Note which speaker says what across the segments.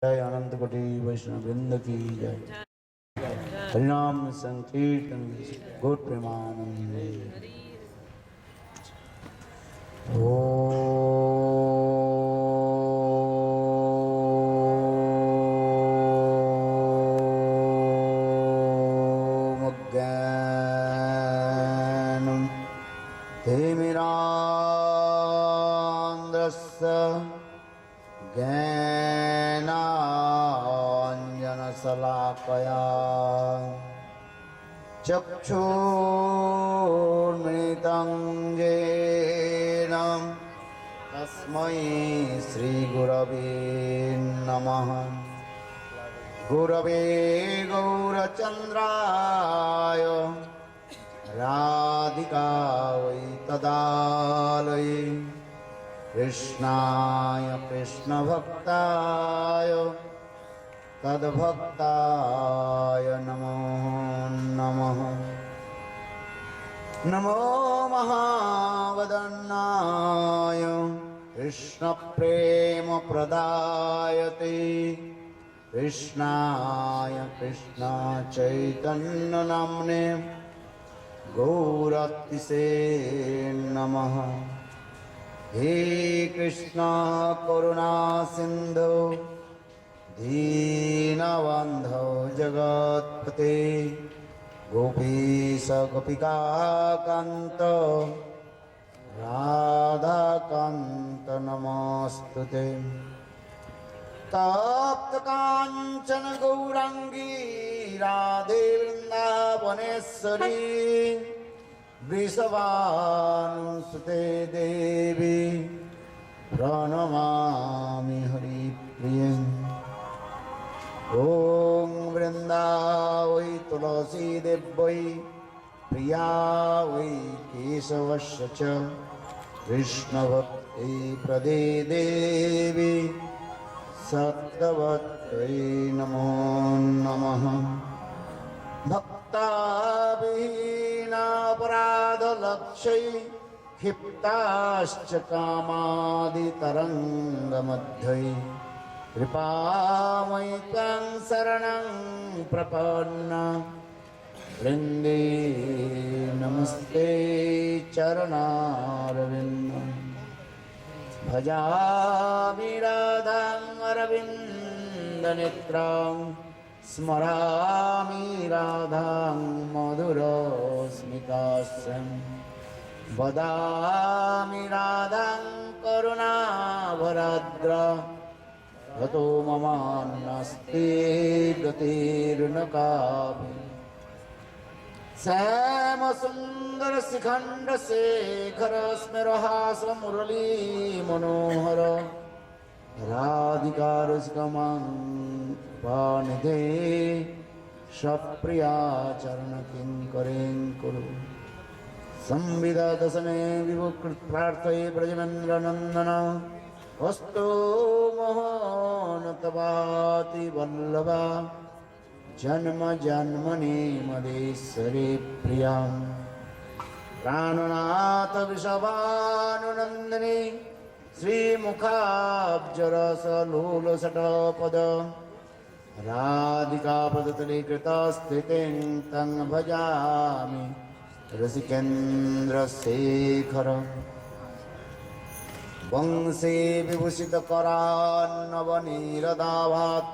Speaker 1: जय अनंत कोटि वैष्णव वृंद की जय। हरिनाम संकीर्तन गौर प्रेमानंद। ओम अज्ञानं तिमिरान्धस्य ज्ञानाञ्जनशलाकया चक्षुर्मृतं येन तस्मै श्रीगुरवे नमः। गुरवे गौरचन्द्राय राधिकायै तदालये कृष्णाय कृष्णभक्ताय तद्भक्ताय नमो नमः। नमो महावदन्नाय कृष्णप्रेमप्रदायते कृष्णाय कृष्णचैतन्यनाम्ने गौरतिसे नमः। हे कृष्णा करुणा सिंधु दीनबन्धो जगत्पते गोपीश गोपिका कान्त राधाकान्त नमोस्तुते। तप्त कांचन गौरांगी राधे वृंदावनेश्वरी वृषभानुसुते देवी प्रणमामि हरिप्रिये। ॐ वृन्दावै तुलसी देव्यै प्रिया वै केशवस्य च कृष्णभक्त्यै प्रदे देवी सत्यवत्यै नमो नमः। भक्ताविहीनापराधलक्ष्यै क्षिप्ताश्च कामादितरङ्गमध्ये कृपामयि त्वां शरणं प्रपन्ना वृन्दे नमस्ते चरणारविन्दं। भजामि राधां अरविन्दनेत्रां स्मरामि राधां मधुरस्मितास्यं। वदामि राधां करुणाभराद्रा ततो ममान्नास्ति गतिर्न कापि। श्यामसुन्दर शिखण्ड शेखर स्मेरहास मुरली मनोहर राधिका रसिकमां पानिधे सप्रिया चरण किङ्करीं कुरु। संविदा दशमे विभुकृत प्रार्थये ब्रजमेन्द्र नंदन वस्तु मोहनतवाति वल्लभा जन्म जन्मनि मदेश्वरी प्रिया। प्राणनाथ वृषभानुनंदिनी श्रीमुखाब्जरसलोलसटपद राधिका पदतले कृतस्थितिं तं भजामि रसिकेन्द्रशेखर। वंशे विभूषितकरान्नवनीरदाभात्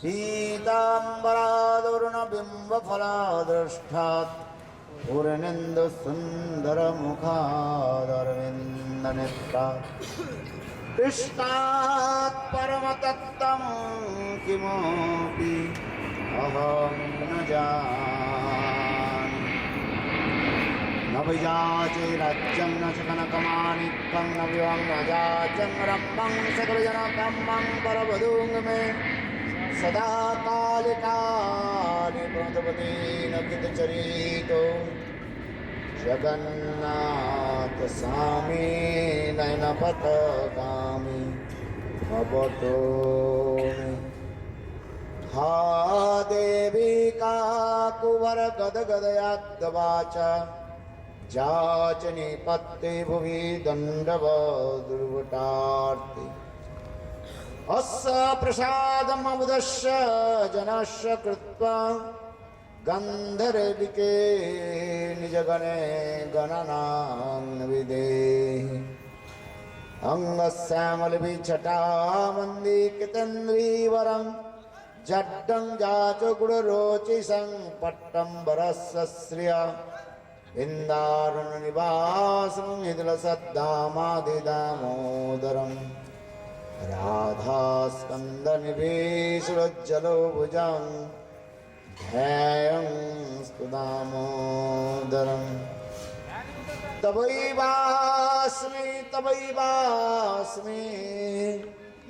Speaker 1: पीताम्बरादरुणबिम्बफलादृष्टात् पूर्णेन्दुसुन्दरमुखादरविन्दनेत्रात् कृष्णात् परमतत्त्वं किमपि अहं न जाने। न विजाचे राज्यं न च कनकमाणिक्यं न विवं अजाचं रम्भं सकलजनकम्मं परवधूं मे सदा काले काले प्रणतपतेन कृतचरितो जगन्नाथ स्वामी नयनपथगामी भवतो मे। हा देवी काकुवर गदगदयाद्वाचा जाचने पत्ते भुवि दंडव दुर्वटार्ति
Speaker 2: अस्य प्रसादममुदस्य जनस्य कृत्वा गन्धर्विके निजगणे गणनान्विदेहि अंगश्यामलविच्छटामन्दिकेन्द्रीवरं जड्डं जाचगुडरोचिसं पट्टम्बरस्य श्रिया इन्दारुणनिवासं हिदलसद्दामादिदामोदरम् राधास्कन्दनिवेशोज्जलो भुजं ध्यायं स्तुदामोदरम् तवैवास्मि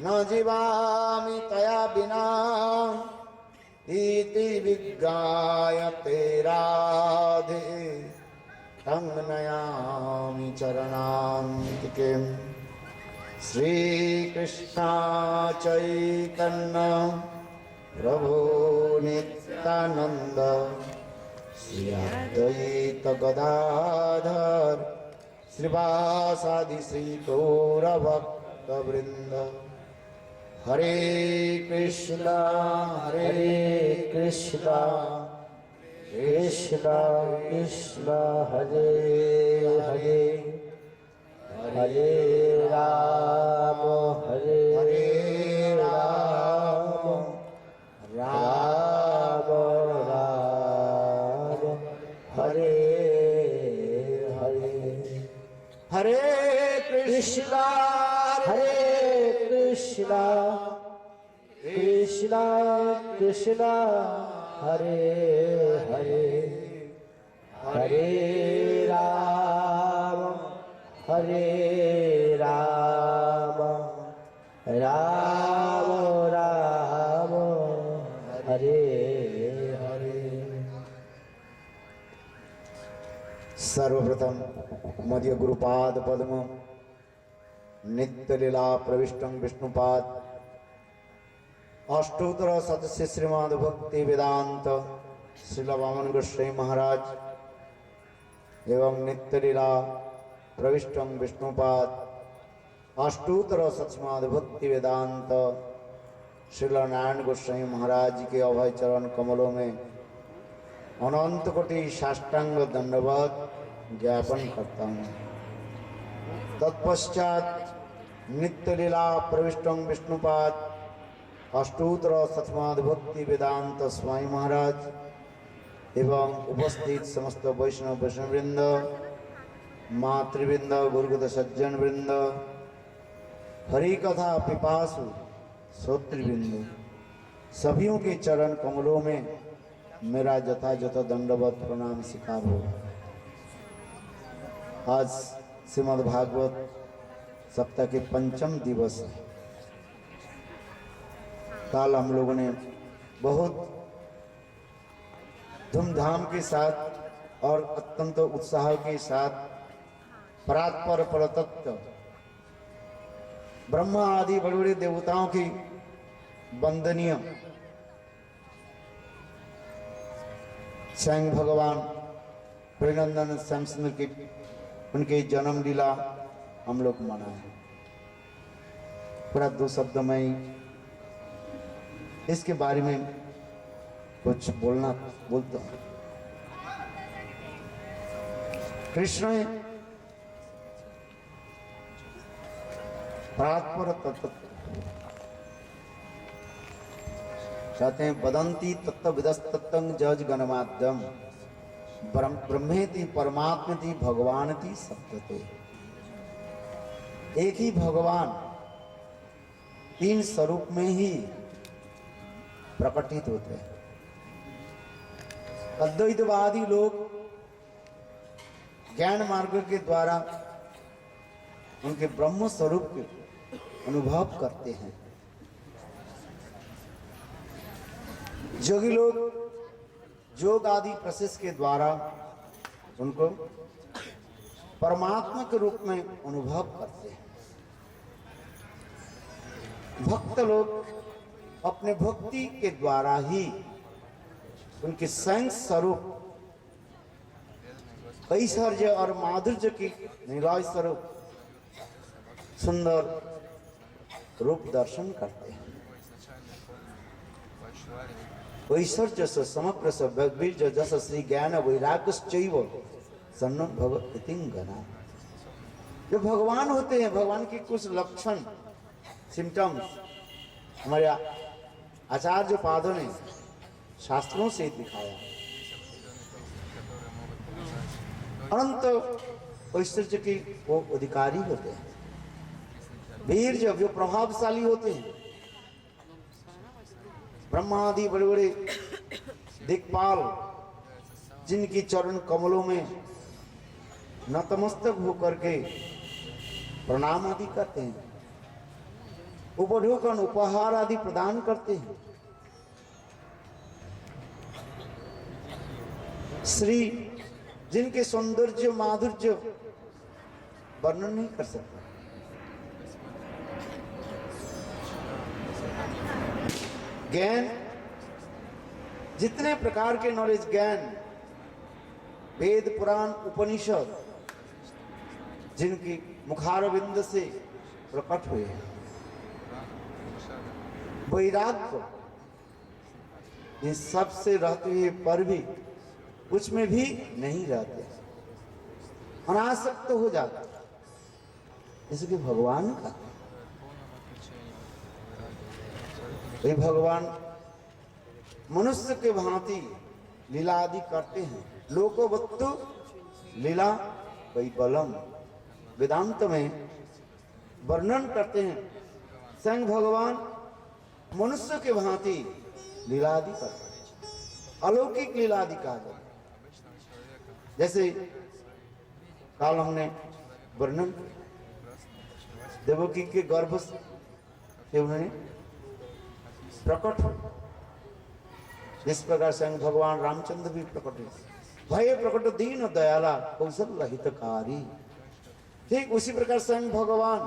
Speaker 2: न जीवामि तया विना इति विज्ञाय ते राधे तं नयामि चरणान्तिके श्री कृष्ण चैतन्य प्रभु नित्यानंद श्री अद्वैत गदाधर श्रीवासादि श्री गौरभक्त वृंद हरे कृष्ण कृष्ण कृष्ण हरे हरे हरे राम राम राम हरे हरे हरे कृष्ण कृष्ण कृष्ण हरे हरे हरे राम राम राम हरे हरे। सर्वप्रथम मध्य गुरुपाद पद्म नित्य लीला प्रविष्टं विष्णुपाद अष्टोत्तर सदस्य श्रीमद् भक्ति वेदांत श्रील वामन गोस्वामी महाराज एवं नित्य लीला प्रविष्टं विष्णुपाद अष्टोत्तर सचमाद भक्ति वेदांत श्रील नारायण गोस्वामी महाराज जी के अभय चरण कमलों में अनंत कोटि साष्टांग दंडवत ज्ञापन करता हूँ। तत्पश्चात नित्य लीला प्रविष्टं विष्णुपाद अष्टोत्तर सचमाद भक्ति वेदांत स्वामी महाराज एवं उपस्थित समस्त वैष्णव वृंद मातृवृंद गुरुगत सज्जन वृंद हरि कथा पिपासु श्रोतृवृंद सभियों के चरण कमलों में मेरा यथायथ दंडवत प्रणाम स्वीकार हो। आज श्रीमद् भागवत सप्ताह के पंचम दिवस काल हम लोगों ने बहुत धूमधाम के साथ और अत्यंत उत्साह के साथ परात्पर परतत्व ब्रह्मा आदि बड़े बड़े देवताओं की वंदनीय स्वयं भगवान प्रियनंदन श्यामसुंदर की उनके जन्म लीला हम लोग मनाए। पूरा दो शब्द में इसके बारे में कुछ बोलता हूं। कृष्ण परात्पर तत्व कहते हैं वदंती तत्व विदस्तत्तं जज गणमाद्यम ब्रह्मेति परमात्मेति भगवानति सत्यते। एक ही भगवान तीन स्वरूप में ही प्रकटित होते हैं। अद्वैतवादी लोग ज्ञान मार्ग के द्वारा उनके ब्रह्म स्वरूप के अनुभव करते हैं। योगी लोग योग आदि प्रोसेस के द्वारा उनको परमात्मा के रूप में अनुभव करते हैं। भक्त लोग अपने भक्ति के द्वारा ही उनके स्वयं स्वरूप ऐश्वर्य और माधुर्य की निराय स्वरूप सुंदर रूप दर्शन करते हैं। ऐश्वर्य समग्र वीर्य जस श्री ज्ञान वैराग्यश्चैव सन्नो भवति गणा। जो भगवान होते हैं, भगवान के कुछ लक्षण सिम्टम्स हमारे आचार्य पादों ने शास्त्रों से दिखाया। अनंत ऐश्वर्य के वो अधिकारी होते हैं, वीर जो प्रभावशाली होते हैं, ब्रह्मा आदि बड़े बड़े दिक्पाल जिनकी चरण कमलों में नतमस्तक होकर के प्रणाम आदि करते हैं, उपढौकन उपहार आदि प्रदान करते हैं। श्री जिनके सौंदर्य माधुर्य वर्णन नहीं कर सकता। ज्ञान जितने प्रकार के नॉलेज ज्ञान वेद पुराण उपनिषद जिनकी मुखारविंद से प्रकट हुए हैं, वैराग्य इन सब से रहते हुए पर भी कुछ में भी नहीं रहते, अनासक्त हो जाते, जैसे कि भगवान का ये भगवान मनुष्य के भांति लीला आदि करते हैं। लोकोवत्तु लीला वै बलम वेदांत में वर्णन करते हैं। स्वयं भगवान मनुष्य के भांति लीला आदि करते हैं, अलौकिक लीला आदि कहा जाता है। जैसे काल हमने वर्णन देवकी के गर्भ से उन्होंने प्रकट हो, जिस प्रकार स्वयं भगवान रामचंद्र भी प्रकट हुए, भय प्रकट दीन दयाला कौशल हितकारी। ठीक उसी प्रकार स्वयं भगवान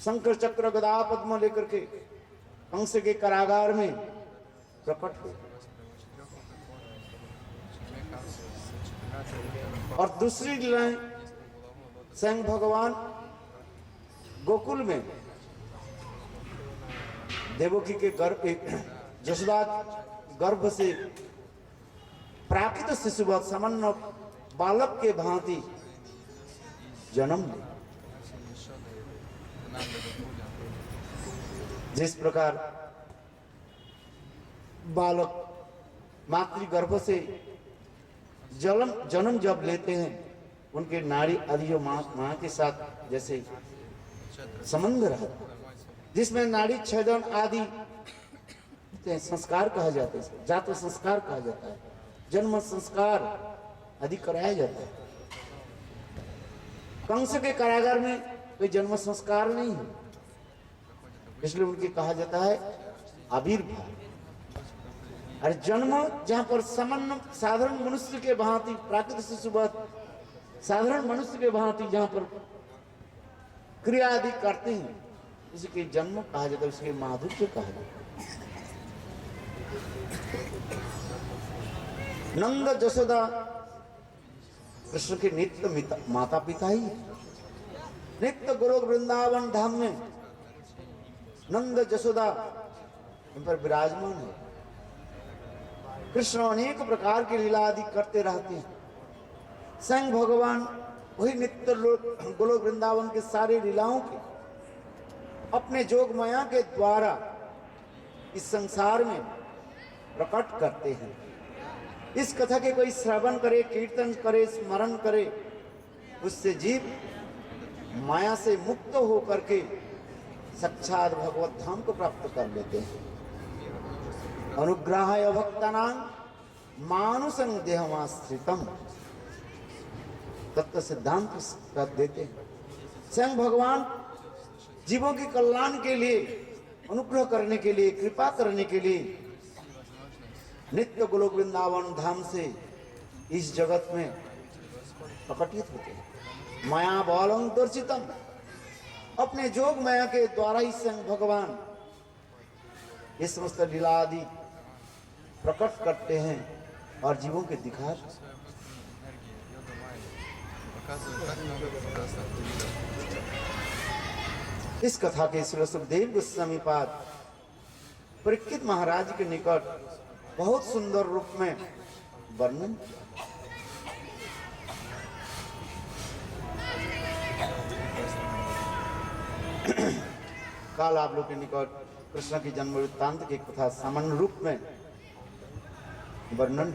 Speaker 2: शंकर चक्र गदा पद्म लेकर के कंस के कारागार में प्रकट हुए। और दूसरी लीलाएं स्वयं भगवान गोकुल में देवकी के गर्भ जसोदा गर्भ से प्राकृत शिशुवत सामान्य बालक के भांति जन्म ले। जिस प्रकार बालक मातृगर्भ से जन्म जब लेते हैं, उनके नाड़ी आदि जो माँ के साथ जैसे संबंध रहता है, जिसमें नाड़ी छेदन आदि संस्कार कहा जाता है, जात संस्कार कहा जाता है, जन्म संस्कार आदि कराया जाता है। कंस के कारागार में कोई जन्म संस्कार नहीं है, इसलिए उनके कहा जाता है आविर्भाव। अरे जन्म जहां पर सामान्य साधारण मनुष्य के भांति प्राकृतिक शिशुवत साधारण मनुष्य के भांति जहां पर क्रिया आदि करते हैं, इसके जन्म कहा जाता है, उसके माधुर्य कहा जाता है। नंद जसोदा कृष्ण के नित्य माता पिता ही, नित्य गोलोक वृंदावन धाम में नंद जसोदा इन पर विराजमान है। कृष्ण अनेक प्रकार की लीला आदि करते रहते हैं। स्वयं भगवान वही नित्य गोलोक वृंदावन के सारे लीलाओं के अपने जोग माया के द्वारा इस संसार में प्रकट करते हैं। इस कथा के कोई श्रवण करे, कीर्तन करे, स्मरण करे, उससे जीव माया से मुक्त होकर के साक्षात भगवत धाम को प्राप्त कर लेते हैं। अनुग्रहाय भक्तानां मानुषं देहमाश्रितम् तत्व सिद्धांत कर देते हैं। स्वयं भगवान जीवों के कल्याण के लिए, अनुग्रह करने के लिए, कृपा करने के लिए नित्य गोलोक वृंदावन धाम से इस जगत में प्रकटित होते हैं। माया बलम दर्शितम, अपने जोग माया के द्वारा ही स्वयं भगवान ये समस्त लीला आदि प्रकट करते हैं और जीवों के दिखा। इस कथा के श्री सुखदेव गोस्वामी पाद परीक्षित महाराज के निकट बहुत सुंदर रूप में वर्णन किया। काल आप लोग के निकट कृष्ण की जन्म वृत्तांत की कथा सामान्य रूप में वर्णन।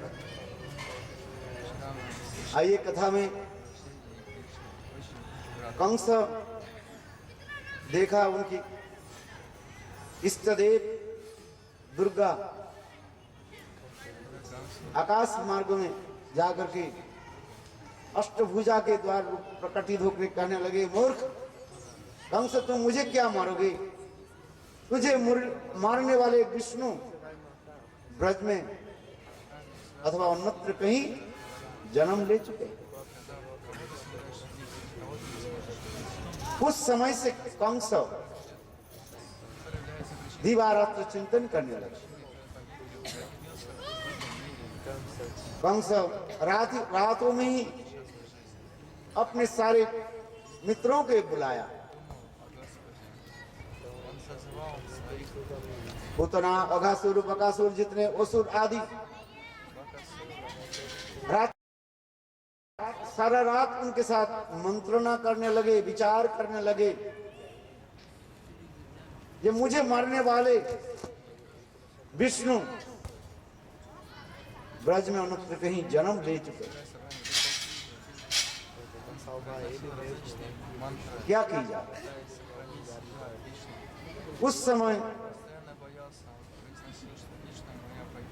Speaker 2: आइए कथा में कंस देखा उनकी इष्ट देव दुर्गा आकाश मार्ग में जाकर के अष्टभुजा के द्वार प्रकटित होकर कहने लगे, मूर्ख कंस तुम मुझे क्या मारोगे? तुझे मारने वाले विष्णु ब्रज में अथवा अन्यत्र कहीं जन्म ले चुके। उस समय से कंस दिवारात्र चिंतन करने लगे। कंस रातों में ही अपने सारे मित्रों के बुलाया। पूतना, अघासुर, बकासुर, जितने असुर आदि सारा रात उनके साथ मंत्रणा करने लगे, विचार करने लगे। ये मुझे मारने वाले विष्णु ब्रज में अन्यत्र कहीं जन्म ले चुके, क्या की जाए? उस समय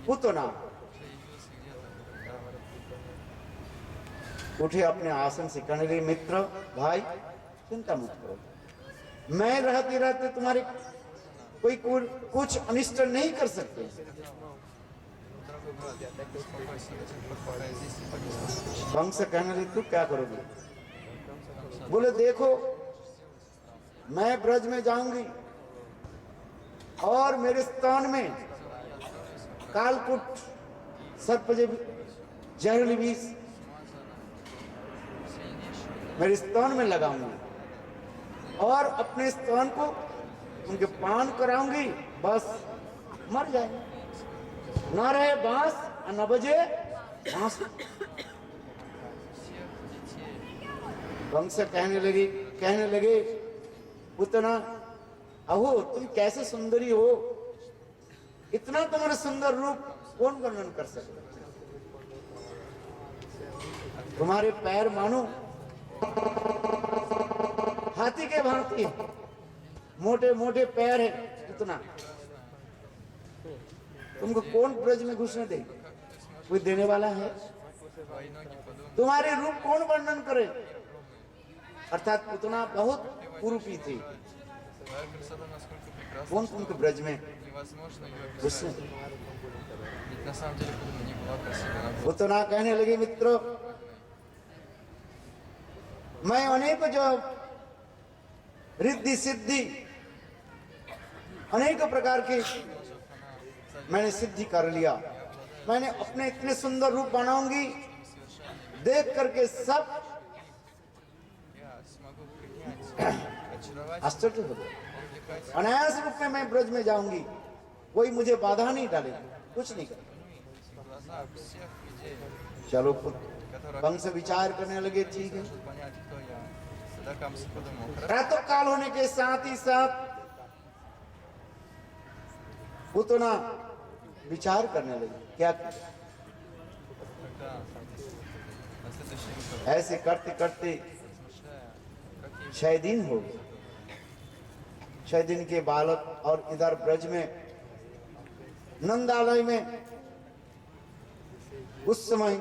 Speaker 2: पूतना उठे अपने आसन से, कहने लगे, मित्र भाई चिंता मत करो, मैं रहते रहते तुम्हारे कोई कुछ अनिष्ट नहीं कर सकते। कंस कहने लगे, तू क्या करोगे? बोले, देखो मैं ब्रज में जाऊंगी और मेरे स्थान में कालकुट सर्प जहरीली विष मेरे स्तन में लगाऊंगी और अपने स्तन को उनके पान कराऊंगी, बस मर जाए, ना रहे बांस न बजे बांस। कंस कहने लगे, पूतना अहो तुम कैसे सुंदरी हो, इतना तुम्हारा सुंदर रूप कौन वर्णन कर सकता? तुम्हारे पैर मानो हाथी के भांति, मोटे मोटे पैर है, इतना तुमको कौन ब्रज में घुसने दे? कोई देने वाला है? तुम्हारे रूप कौन वर्णन करे? अर्थात पूतना बहुत कुरूपी थी, कौन तुमको ब्रज में घुसने? पूतना कहने लगे, मित्रों मैं अनेक जो रिद्धि सिद्धि अनेक प्रकार के मैंने सिद्धि कर लिया, मैंने अपने इतने सुंदर रूप बनाऊंगी, देख करके सब आश्चर्य हो गए। अनायास रूप में मैं ब्रज में जाऊंगी, कोई मुझे बाधा नहीं डालेगा, कुछ नहीं करेगा। चलो कंस विचार करने लगे, ठीक है। प्रातः काल होने के साथ ही साथ पूतना विचार करने लगे, क्या ऐसे करते करते 6 दिन हो गए। 6 दिन के बालक और इधर ब्रज में नंदालय में उस समय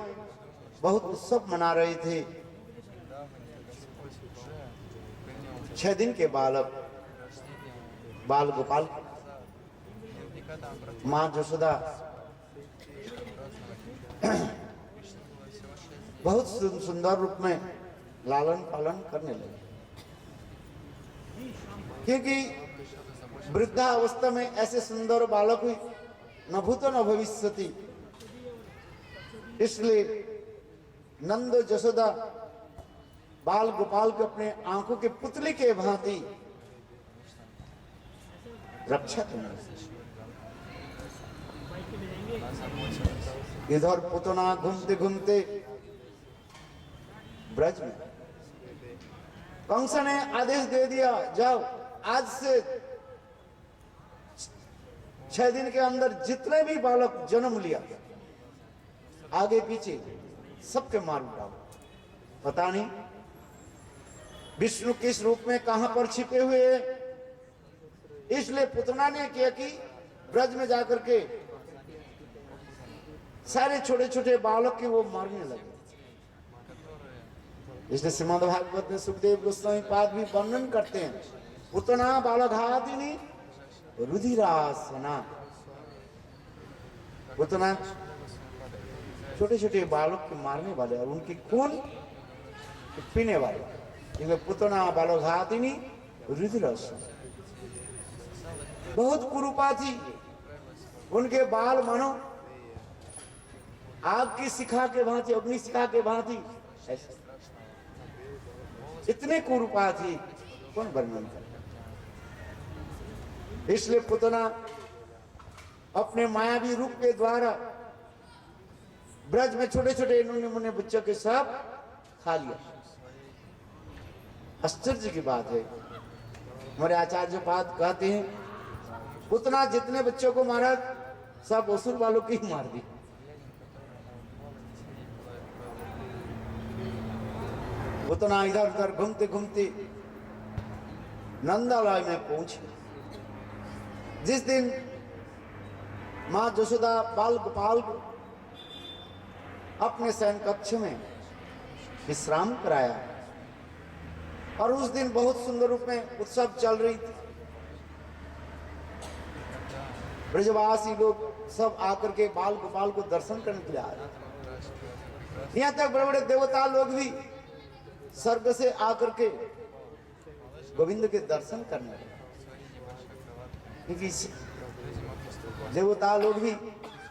Speaker 2: बहुत उत्सव मना रहे थे। 6 दिन के बालक बाल गोपाल माँ जसोदा बहुत सुंदर रूप में लालन पालन करने लगे, क्योंकि वृद्धावस्था में ऐसे सुंदर बालक हुई न भूतो न भविष्यति। इसलिए नंद जसोदा बाल गोपाल को अपने आंखों के पुतले के भांति रक्षा करना। इधर पुतना घूमते घूमते ब्रज में कंस ने आदेश दे दिया, जाओ आज से 6 दिन के अंदर जितने भी बालक जन्म लिया आगे पीछे सबके मार डालो। पता नहीं विष्णु किस रूप में कहां पर छिपे हुए हैं, इसलिए पुतना ने किया कि ब्रज में जाकर के सारे छोटे छोटे बालक के वो मारने लगे। इसलिए श्रीमद् भागवत में सुखदेव गोस्वामी पाद भी वर्णन करते हैं, पुतना बालघातिनी रुधिरासना। पुतना छोटे छोटे बालक के मारने वाले और उनकी खून पीने वाले, इसलिए पुतना बालघातिनी रुधिरासना। बहुत कुरूपा थी, उनके बाल मानो आग की शिखा के भांति, अग्नि शिखा के भांति ऐसे इतने कुरूपा थी, कौन वर्णन करे। इसलिए पुतना अपने मायावी रूप के द्वारा ब्रज में छोटे छोटे नन्हे मुन्ने बच्चों के सब खा लिया। आश्चर्य की बात है, हमारे आचार्य पाद कहते हैं पुतना जितने बच्चों को मारा सब असुर वालों की ही मार दी। पुतना इधर उधर घूमते घूमते नंदालय में पहुंचे। जिस दिन मां जसोदा बाल गोपाल को अपने शयन कक्ष में विश्राम कराया और उस दिन बहुत सुंदर रूप में उत्सव चल रही थी। ब्रजवासी लोग सब आकर के बाल गोपाल को दर्शन करने के लिए आ रहे। यहाँ तक बड़े बड़े देवता लोग भी स्वर्ग से आकर के गोविंद के दर्शन करने लगे, क्योंकि देवता लोग भी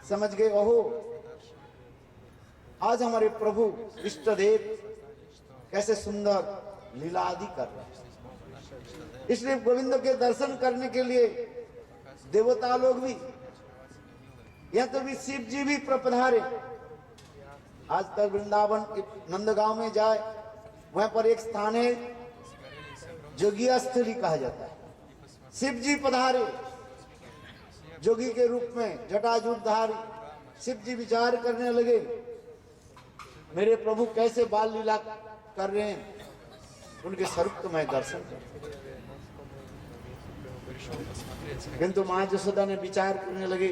Speaker 2: समझ गए, ओहो आज हमारे प्रभु इष्ट देव कैसे सुंदर लीला आदि कर रहे हैं। इसलिए गोविंद के दर्शन करने के लिए देवता लोग भी, यहाँ तो भी शिव जी भी पधारे। आज तक वृंदावन नंदगांव में जाए, वहां पर एक स्थान है जोगिया स्थली कहा जाता है। शिव जी पधारे जोगी के रूप में, जटाजूटधारी। शिव जी विचार करने लगे, मेरे प्रभु कैसे बाल लीला कर रहे हैं, उनके स्वरूप तो मैं दर्शन कर। किंतु मां जसोदा ने विचार करने लगे,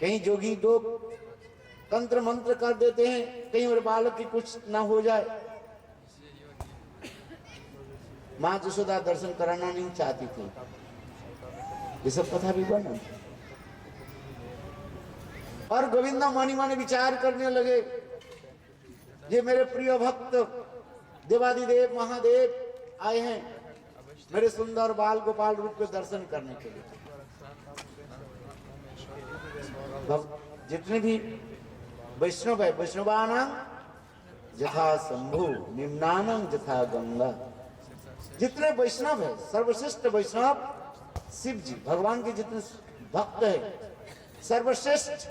Speaker 2: कहीं जोगी लोग तंत्र मंत्र कर देते हैं, कहीं मेरे बालक की कुछ ना हो जाए। मां जसोदा दर्शन कराना नहीं चाहती थी, ये सब कथा भी बना। और गोविंदा मानी मानी विचार करने लगे, ये मेरे प्रिय भक्त देवादिदेव महादेव आए हैं मेरे सुंदर बाल गोपाल रूप के दर्शन करने के लिए। जितने भी वैष्णव है, वैष्णवानां यथा शंभु निम्नानां यथा गंगा। जितने वैष्णव है, सर्वश्रेष्ठ वैष्णव शिव जी, भगवान के जितने भक्त है, सर्वश्रेष्ठ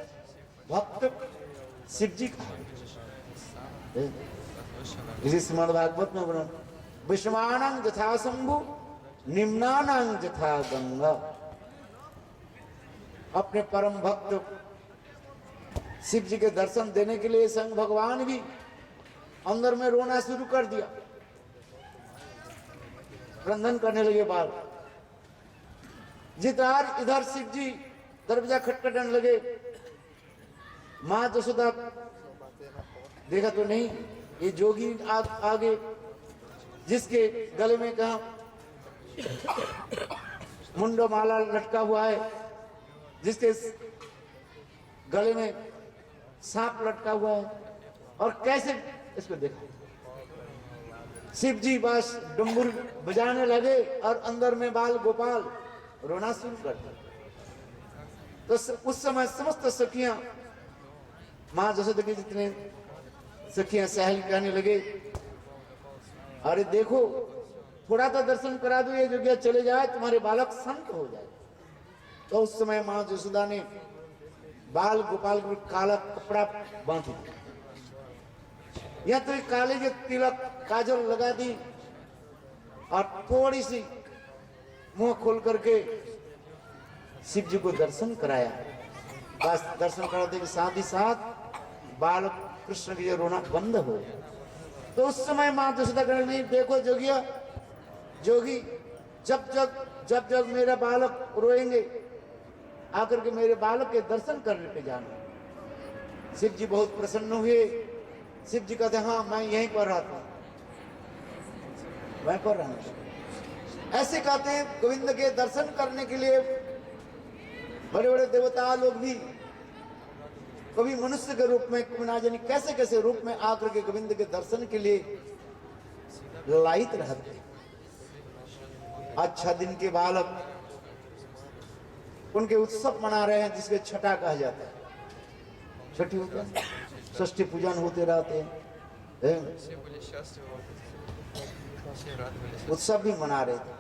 Speaker 2: भक्त शिव जी का। इसी श्रीमद् भागवत में बना, वैष्णवानां यथा शंभु निम्नानां यथा गंगा। अपने परम भक्त शिव जी के दर्शन देने के लिए स्वयं भगवान भी अंदर में रोना शुरू कर दिया, क्रंदन करने लगे बाल। जितार इधर शिव जी दरवाजा खटखटाने लगे। मां जसोदा देखा तो नहीं, ये जोगी आगे जिसके गले में कहा मुंडो माला लटका हुआ है, जिसके गले में सांप लटका हुआ है, और कैसे इसको देखा। शिव जी बस डुम्बुर बजाने लगे और अंदर में बाल गोपाल रोना शुरू कर दिया। तो उस समय समस्त सखियां, मां जसोदा की जितने सखियां सहेली कहने लगे, अरे देखो थोड़ा तो दर्शन करा दो, ये जोगिया चले जाए, तुम्हारे बालक संत हो जाए। तो उस समय मां जसोदा ने बाल गोपाल को काला कपड़ा बांध दिया, या तो काले जो तिलक काजल लगा दी और थोड़ी सी मुंह खोल करके शिव जी को दर्शन कराया। बस दर्शन कराते के साथ ही साथ बाल कृष्ण की जो रोना बंद हो। तो उस समय मां जसोदा कहने लगी, देखो जोगिया, जोगी, जब जब मेरा बालक रोएंगे आकर के मेरे बालक के दर्शन करने पे जाना। शिव जी बहुत प्रसन्न हुए। शिव जी कहते, हाँ मैं यहीं पर रहता हूं, मैं पर रहना। ऐसे कहते हैं गोविंद के दर्शन करने के लिए बड़े बड़े देवता लोग भी कभी मनुष्य के रूप में, कभी ना जाने कैसे कैसे रूप में आकर के गोविंद के दर्शन के लिए लायित रहते। अच्छा दिन के बालक उनके उत्सव मना रहे हैं, जिसके छठा कहा जाता है। छठी होता है, षष्ठी पूजन होते रहते हैं, उत्सव भी मना रहे थे।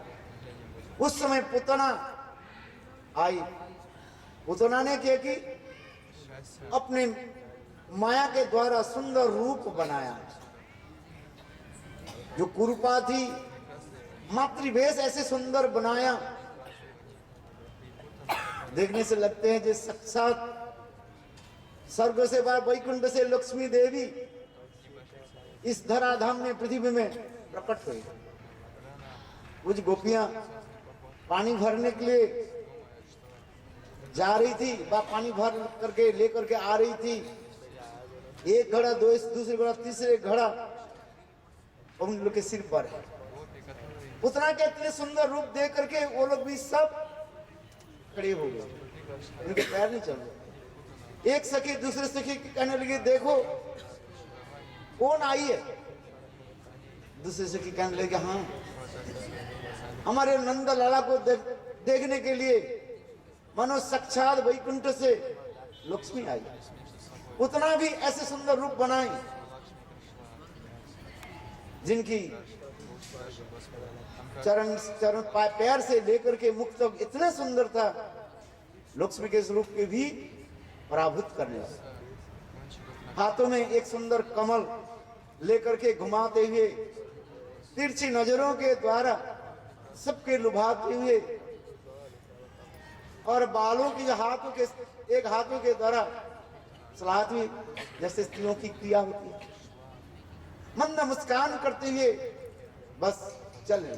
Speaker 2: उस समय पुतना आई। पुतना ने क्या की, अपने माया के द्वारा सुंदर रूप बनाया। जो कुरूपा थी, मातृवेश ऐसे सुंदर बनाया, देखने से लगते हैं जैसे साक्षात स्वर्ग से वैकुंठ से लक्ष्मी देवी इस धराधाम में, पृथ्वी में प्रकट हुई। कुछ गोपियां पानी भरने के लिए जा रही थी, वह पानी भर करके लेकर के आ रही थी। एक घड़ा, दूसरे घड़ा, तीसरे घड़ा उन लोग के सिर पर है। पुतना के इतने सुंदर रूप देख करके वो लोग भी सब खड़े हो गए, उनके पैर नहीं चल रहे। एक सखी दूसरे सखी कहने लगी, देखो कौन आई है। दूसरे सखी कहने लगे, हाँ हमारे नंद लाला को देखने के लिए मानो साक्षात वैकुंठ से लक्ष्मी आई। उतना भी ऐसे सुंदर रूप बनाए, जिनकी चरण पैर से लेकर के मुख तक इतना सुंदर था, लक्ष्मी के स्वरूप के भी पराभूत करने लगा। हाथों में एक सुंदर कमल लेकर के घुमाते हुए, तिरछी नजरों के द्वारा सबके लुभाते हुए, और बालों की हाथों के एक हाथों के द्वारा चलाते हुए, जैसे स्त्रियों की क्रिया होती है, मंद मुस्कान करते हुए बस चल रहे।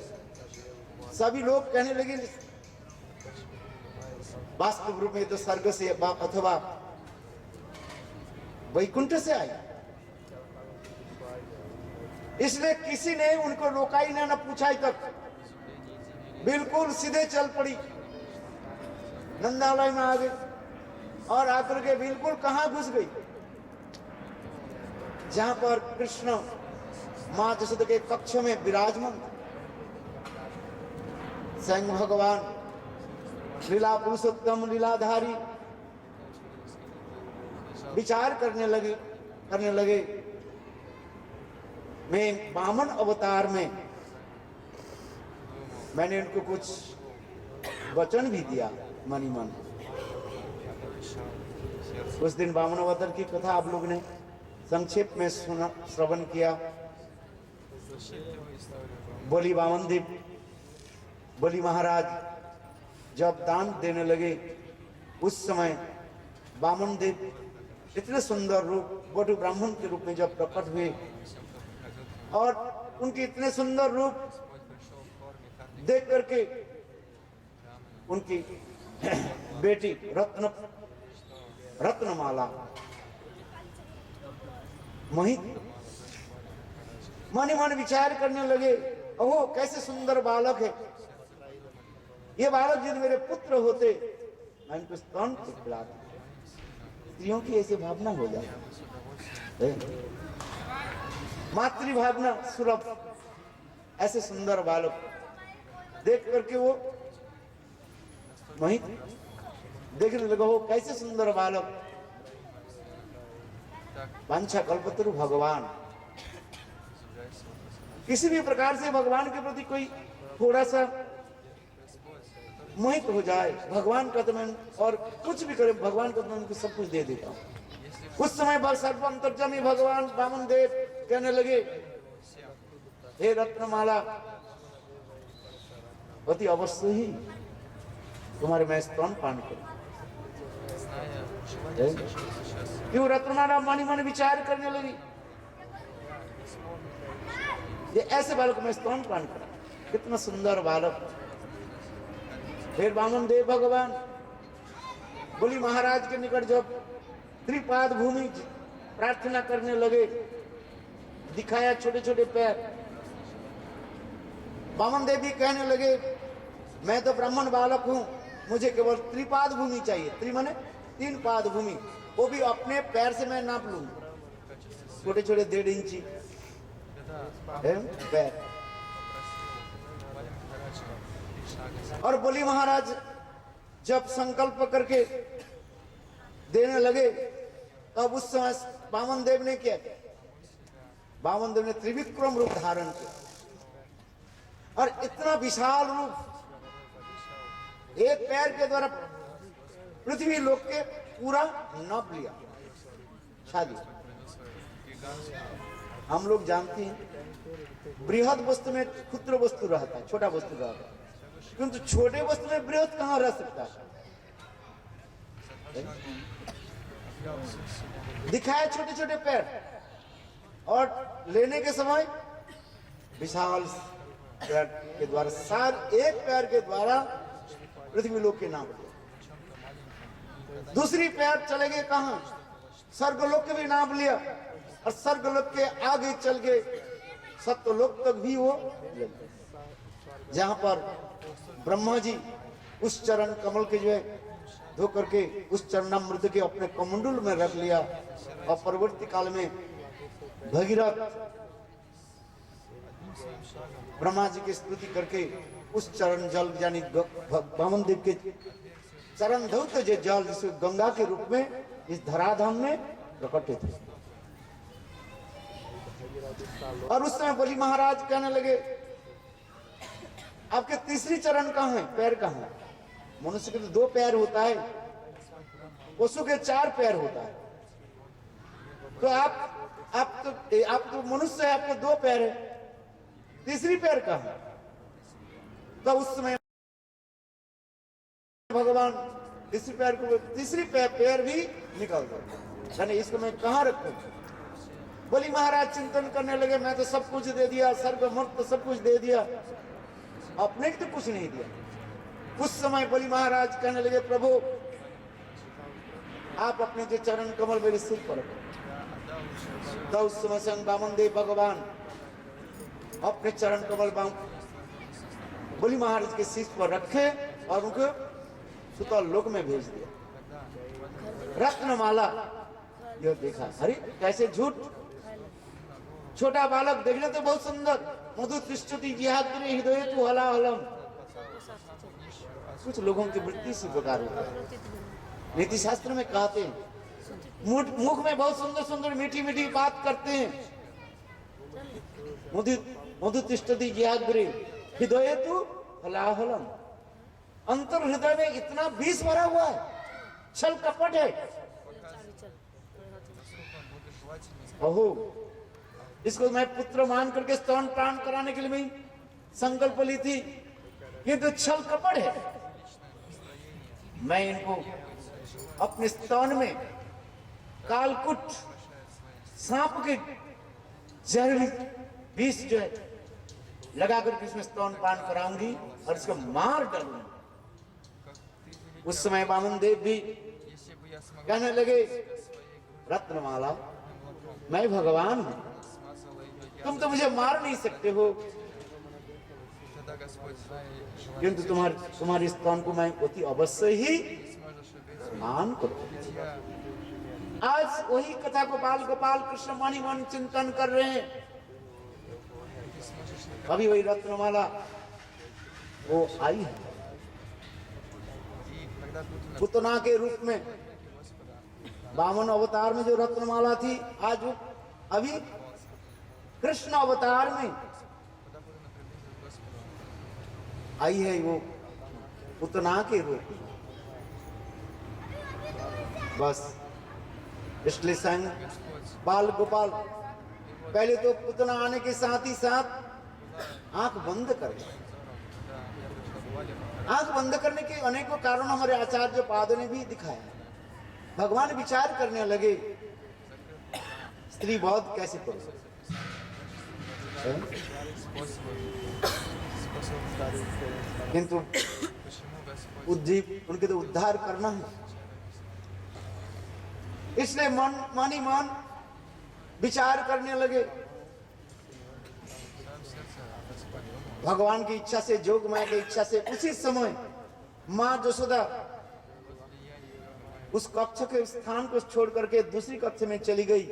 Speaker 2: सभी लोग कहने लगे, वास्तव रूप में तो स्वर्ग से अथवा वैकुंठ से आई। इसलिए किसी ने उनको रोका ही ना पूछा ही तक, बिल्कुल सीधे चल पड़ी, नंदालय में आ गई और आकर के बिल्कुल कहां घुस गई, जहां पर कृष्ण मां जसोदा के कक्ष में विराजमान, स्वयं भगवान लीला पुरुषोत्तम लीलाधारी विचार करने लगे। मैं वामन अवतार में मैंने उनको कुछ वचन भी दिया मनी मन। उस दिन वामन अवतार की कथा आप लोग ने संक्षेप में सुना, श्रवण किया। बोली वामन देव, बोली महाराज जब दान देने लगे, उस समय वामन देव इतने सुंदर रूप बटु ब्राह्मण के रूप में जब प्रकट हुए, और उनके इतने सुंदर रूप देख करके उनकी बेटी रत्नमाला मोहित मन ही मन विचार करने लगे, ओहो कैसे सुंदर बालक है ये बालक, यदि मेरे पुत्र होते मैं इनको स्तन खिलाता। स्त्रियों की ऐसी भावना हो जाए, मातृ भावना सुलभ, ऐसे सुंदर बालक देख करके वो वहीं देखने लगा, हो कैसे सुंदर बालक। वांछा कल्पतरु भगवान
Speaker 1: किसी भी प्रकार से भगवान के प्रति कोई थोड़ा सा मोहित हो जाए, भगवान का तो मैं और कुछ भी करे, भगवान को तो मैं उनको सब कुछ दे देता हूँ। उस समय सर्व अंतर्यामी भगवान वामन देव कहने लगे, हे रत्नमाला, अति अवश्य ही तुम्हारे मैं स्तन पान करूं। क्यों? रत्नमाला मन ही मन विचार करने लगी, ये ऐसे बालक में स्तन पान करा, कितना सुंदर बालक। फिर वामन देव भगवान बोली महाराज के निकट जब त्रिपाद भूमि प्रार्थना करने लगे, दिखाया छोटे छोटे पैर। वामन देव भी कहने लगे, मैं तो ब्राह्मण बालक हूं, मुझे केवल त्रिपाद भूमि चाहिए। त्रि माने 3 पाद भूमि, वो भी अपने पैर से मैं नाप लूंगा, छोटे छोटे 1.5 इंची पैर। और बोली महाराज जब संकल्प करके देने लगे, तब उस समय वामन देव ने क्या किया? वामन देव ने त्रिविक्रम रूप धारण किया और इतना विशाल रूप, एक पैर के द्वारा पृथ्वी लोक के पूरा नाप लिया। शादी हम लोग जानते हैं, बृहद वस्तु में क्षुद्र वस्तु रहता है, छोटा वस्तु रहता है, किंतु छोटे वस्तु में बृहद कहां रह सकता है? दिखाए छोटे छोटे पैर और लेने के समय विशाल पैर के द्वारा, सार एक पैर के द्वारा पृथ्वी लोक के नाम लिया। दूसरी पैर चले गए कहां? स्वर्गलोक के भी नाम लिया और स्वर्गलोक के आगे चल गए सत्यलोक तक भी वो, जहां पर ब्रह्मा जी उस चरण कमल के जो है धो करके उस चरणामृत के अपने कमंडल में रख लिया और परवर्ती काल में भगीरथ ब्रह्मा जी की स्तुति करके उस चरण जल यानी वामन देव के चरण धौत जो जल जिसे गंगा के रूप में इस धराधाम में प्रकटे थे। और उस समय बलि महाराज कहने लगे, आपके तीसरी चरण कहां है? पैर कहां है? मनुष्य के तो 2 पैर होता है, पशु के 4 पैर होता है, तो आप तो मनुष्य है, आपके 2 पैर है, तीसरी पैर कहां है? तो उस समय भगवान तीसरी पैर भी निकल गया, यानी इसको मैं कहां रखूं? बोली महाराज चिंतन करने लगे, मैं तो सब कुछ दे दिया, स्वर्ग मुक्त सब कुछ दे दिया, अपने तो कुछ नहीं दिया। उस समय बोली महाराज कहने लगे, प्रभु आप अपने जो चरण कमल मेरे सिर पर रखो। तो उस समय संग वामन देव भगवान अपने चरण कमल बोली महाराज के शीश पर रखे और उनको सुतल लोक में भेज दिया। रत्नमाला यह देखा, अरे कैसे झूठ, छोटा बालक देखने तो बहुत सुंदर, मधु तिष्ठति जिहाग्रे हृदय तु हलाहलम। कुछ लोगों की वृत्ति इसी प्रकार होता है। नीति शास्त्र में कहते हैं मुख में बहुत सुंदर सुंदर मीठी मीठी बात करते हैं, मधु तिष्ठति जिहाग्रे हृदय तु हलाहलम। अंतर हृदय में इतना विष भरा हुआ है, छल कपट है। ओहो, इसको मैं पुत्र मान करके स्तन प्राण कराने के लिए मैं संकल्प ली थी, ये तो छल कपट है। मैं इनको अपने स्तन में कालकुट सांप के जहरीली विष जो है लगा करके इसमें स्तन पान कराऊंगी और इसको मार डालूंगी। उस समय वामन देव भी कहने लगे, रत्नमाला मैं भगवान हूं, तुम तो मुझे मार नहीं सकते हो, किंतु तुम्हारी स्तन को मैं अति अवश्य ही मान करूंगा। आज वही कथा गोपाल कृष्ण मणि मन चिंतन कर रहे हैं। अभी वही रत्नमाला वो आई है पुतना के रूप में, वामन अवतार में जो रत्नमाला थी, आज वो अभी कृष्ण अवतार में
Speaker 2: आई है वो पुतना के रूप में। बस इसलिए संग बाल गोपाल पहले तो पुतना आने के साथ ही साथ आंख बंद कर दिया। आंख बंद करने के अनेकों कारण हमारे आचार्य पादों ने भी दिखाया। भगवान विचार करने लगे स्त्री बहुत कैसे करे, किंतु उनके तो उद्धार करना है। इसलिए मन ही मन विचार करने लगे। भगवान की इच्छा से, जोग माया की इच्छा से उसी समय मां यशोदा उस कक्ष के स्थान को छोड़ करके दूसरी कक्ष में चली गई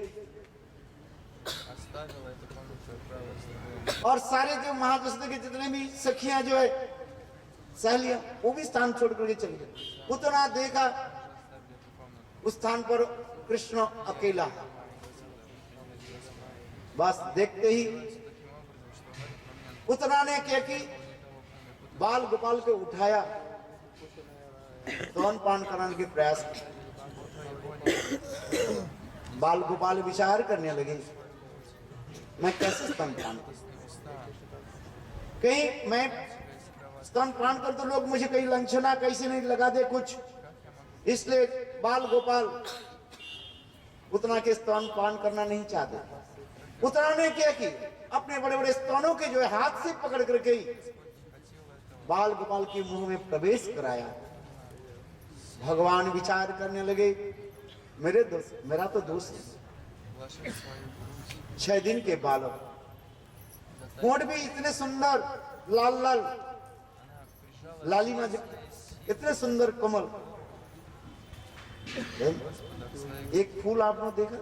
Speaker 2: और सारे जो महायशोदा के जितने भी सखियां जो है सहेलियां वो भी स्थान छोड़ करके चली गई। पुतना देखा उस स्थान पर कृष्ण अकेला। बस देखते ही पुतना ने क्या कि बाल गोपाल को उठाया, स्तन पान कराने के प्रयास किया। बाल गोपाल विचार करने लगे मैं कैसे स्तनपान करूं, कहीं मैं स्तनपान कर तो लोग मुझे कहीं लांछना कैसे नहीं लगा दे कुछ। इसलिए बाल गोपाल पुतना के स्तनपान करना नहीं चाहते। पुतना ने क्या कि अपने बड़े बड़े स्तनों के जो है हाथ से पकड़ करके बाल गोपाल के मुंह में प्रवेश कराया। भगवान विचार करने लगे मेरा तो दोष है। 6 दिन के बालक, होंठ भी इतने सुंदर लाल लाल, लालिमा इतने सुंदर कमल। एक फूल आपने देखा,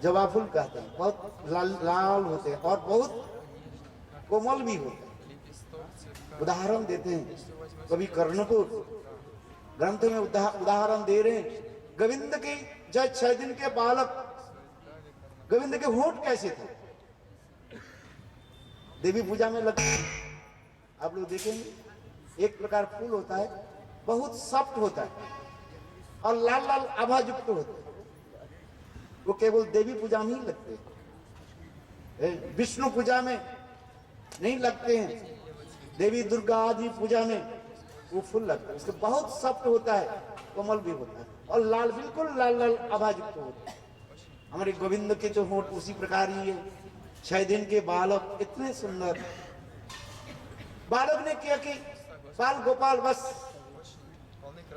Speaker 2: जवा फूल कहते हैं, बहुत लाल लाल होते हैं और बहुत कोमल भी होते हैं। उदाहरण देते हैं कभी कर्णपुर ग्रंथ में उदाहरण दे रहे हैं। गोविंद के जब 6 दिन के बालक, गोविंद के होंठ कैसे थे, देवी पूजा में लगते आप लोग देखेंगे एक प्रकार फूल होता है, बहुत सॉफ्ट होता है और लाल लाल आभा युक्त होता है। वो केवल देवी पूजा में ही लगते हैं, विष्णु पूजा में नहीं लगते हैं, देवी दुर्गा आदि पूजा में वो फूल लगता है। उसके बहुत सॉफ्ट होता है, कोमल भी होता है और लाल, बिल्कुल लाल लाल आभा युक्त होता है। हमारे गोविंद के जो होंठ उसी प्रकार ही है। 6 दिन के बालक इतने सुंदर। बालक ने किया कि बाल गोपाल बस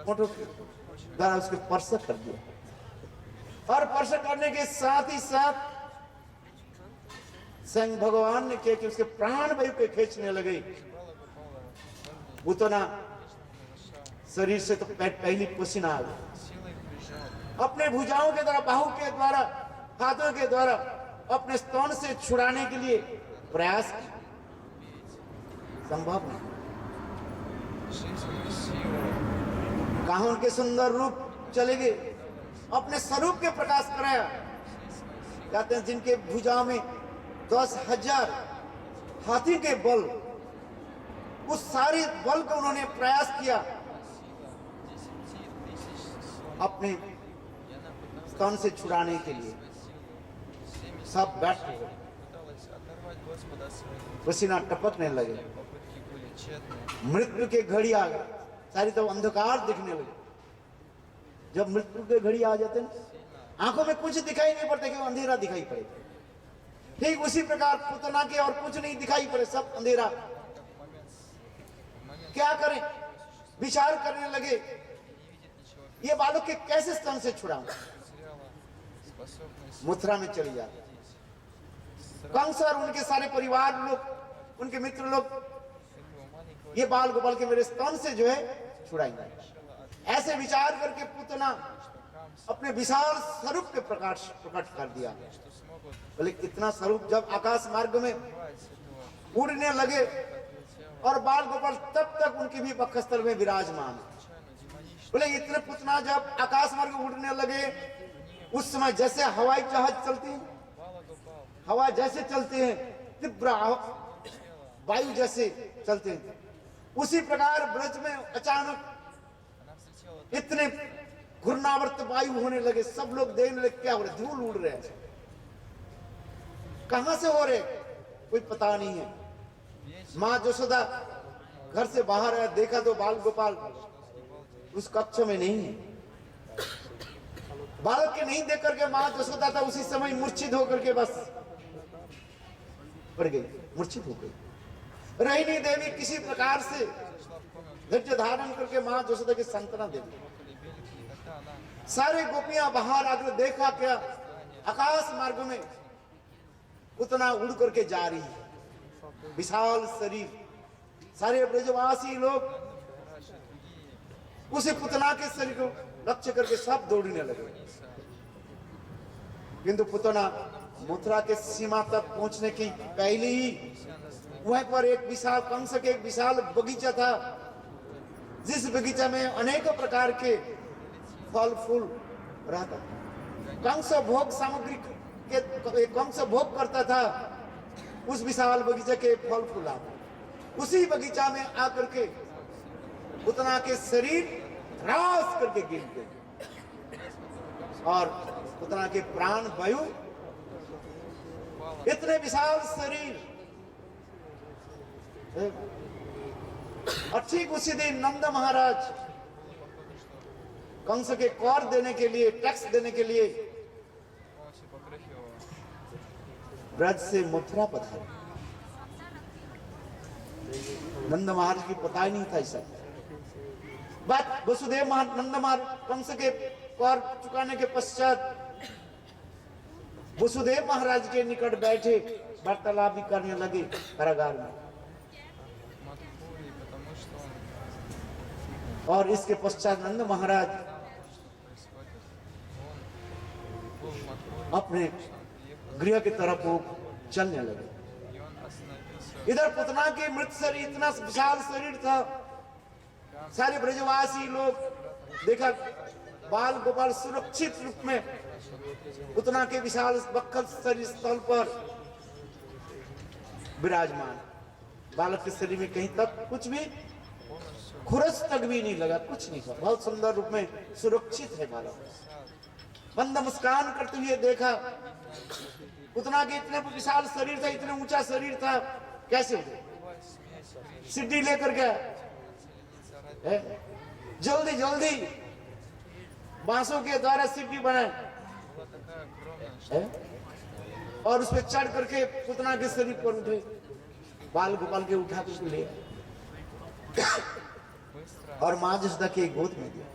Speaker 2: होठों द्वारा उसके स्पर्श कर दिया और स्पर्श करने के साथ ही साथ स्वयं भगवान ने किया कि उसके प्राण वायु के खींचने लगे। उतना शरीर से तो पहली पसीना आ गया। अपने भुजाओं के द्वारा, बाहु के द्वारा, हाथों के द्वारा अपने स्तन से छुड़ाने के लिए प्रयास किया, संभव नहीं। कहां उनके सुंदर रूप चले गए, अपने स्वरूप के प्रकाश कराया। कहते हैं जिनके भुजाओं में 10,000 हाथी के बल, उस सारे बल को उन्होंने प्रयास किया अपने स्तन से छुड़ाने के लिए। सब बैठ गए, पसीना टपकने लगे, मृत्यु के घड़ी आ गए, सारी तो अंधकार दिखने लगे। जब मृत्यु के घड़ी आ जाते हैं आंखों में कुछ दिखाई नहीं पड़ता, कि अंधेरा दिखाई पड़ेगा। ठीक उसी प्रकार पुतना के और कुछ नहीं दिखाई पड़े, सब अंधेरा। क्या करें, विचार करने लगे ये बालक के कैसे स्तन से छुड़ाऊं। मथुरा में चली जाते, कंस और उनके सारे परिवार लोग, उनके मित्र लोग ये बाल गोपाल के मेरे स्तन से जो है छुड़ाएंगे। ऐसे विचार करके पुतना अपने विशाल स्वरूप के प्रकट कर दिया। बोले इतना स्वरूप जब आकाश मार्ग में उड़ने लगे और बाल गोपाल तब तक उनकी भी वक्षस्थल में विराजमान। बोले इतने पुतना जब आकाश मार्ग में उड़ने लगे, उस समय जैसे हवाई जहाज चलती है, हवा जैसे चलते हैं, तीव्र वायु जैसे चलते हैं,
Speaker 1: उसी प्रकार ब्रज में अचानक इतने घूर्णावर्त वायु होने लगे, सब लोग देखने लगे क्या हो रहा है, धूल उड़ रहे हैं, कहां से हो रहे कोई पता नहीं है। मां यशोदा घर से बाहर आया, देखा तो बाल गोपाल उस कक्ष में नहीं है। बालक के नहीं देख करके मां यशोदा था उसी समय मूर्छित होकर के बस पड़ गई, मूर्छित हो गई। रोहिणी देवी किसी प्रकार से धैर्य धारण करके मां यशोदा की सांत्वना दे दी। सारे गोपियां बाहर आकर देखा क्या आकाश मार्ग में उतना उड़ करके जा रही है, विशाल शरीर। सारे ब्रजवासी लोग उसे पुतना के शरीर को लक्ष्य करके सब दौड़ने लगे, किंतु पुतना मथुरा के सीमा तक पहुंचने की पहले ही वहीं पर एक विशाल कंस के एक विशाल बगीचा था, जिस बगीचा में अनेक प्रकार के फल फूल रहता था। कंस भोग सामग्री के कंस भोग करता था उस विशाल बगीचा के फल फूल आते। उसी बगीचा में आकर के पुतना के शरीर रास करके गिर गए और पुतना के प्राण वायु। इतने विशाल शरीर। और ठीक उसी दिन नंद महाराज कंस के कर देने के लिए, टैक्स देने के लिए ब्रज से मथुरा पधारे। नंद महाराज की पता ही नहीं था ऐसा बात। वसुदेव नंद महाराज कंस के कर चुकाने के पश्चात वसुदेव महाराज के निकट बैठे वार्तालाप भी करने लगे कारागार में। और इसके पश्चात नंद महाराज अपने गृह की तरफ वो चलने लगे। इधर पुतना के मृत शरीर, इतना विशाल शरीर था। सारे ब्रजवासी लोग देखा बाल गोपाल सुरक्षित रूप में पुतना के विशाल बक्खल शरीर स्थल पर विराजमान। बालक के शरीर में कहीं तक कुछ भी खुरस तक भी नहीं लगा, कुछ नहीं था। बहुत सुंदर रूप में सुरक्षित है बालक। मंद मुस्कान करते हुए देखा पुतना के इतने विशाल शरीर था, इतने ऊंचा शरीर था, कैसे हो सिद्धि लेकर गया। जल्दी जल्दी बांसों के द्वारा सिद्धि बनाए और उस पर चढ़ करके पुतना के शरीर पर उठे, बाल गोपाल के उठा के उसको ले और मां यशोदा के गोद में दिया।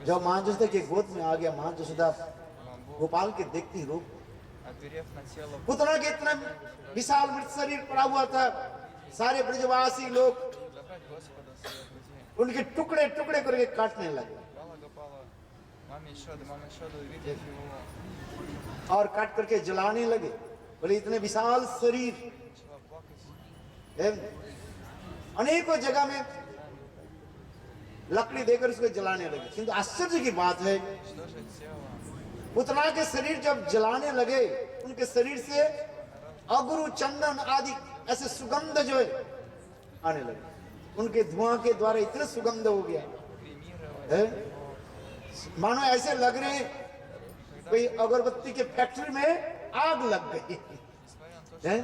Speaker 1: जब मां यशोदा के गोद में आ गया, मां यशोदा गोपाल के देखती रो। पुतना के इतना विशाल मृत शरीर पड़ा हुआ था। सारे ब्रजवासी लोग उनके टुकड़े टुकड़े करके काटने लगे और काट करके जलाने लगे। बोले इतने विशाल शरीर, अनेकों जगह में लकड़ी देकर उसको जलाने लगे। किंतु आश्चर्य की बात है, पुतना के शरीर जब जलाने लगे, उनके शरीर से अगुरु चंदन आदि ऐसे सुगंध जो है आने लगे। उनके धुआं के द्वारा इतना सुगंध हो गया है, मानो ऐसे लग रहे कोई अगरबत्ती के फैक्ट्री में आग लग गई है।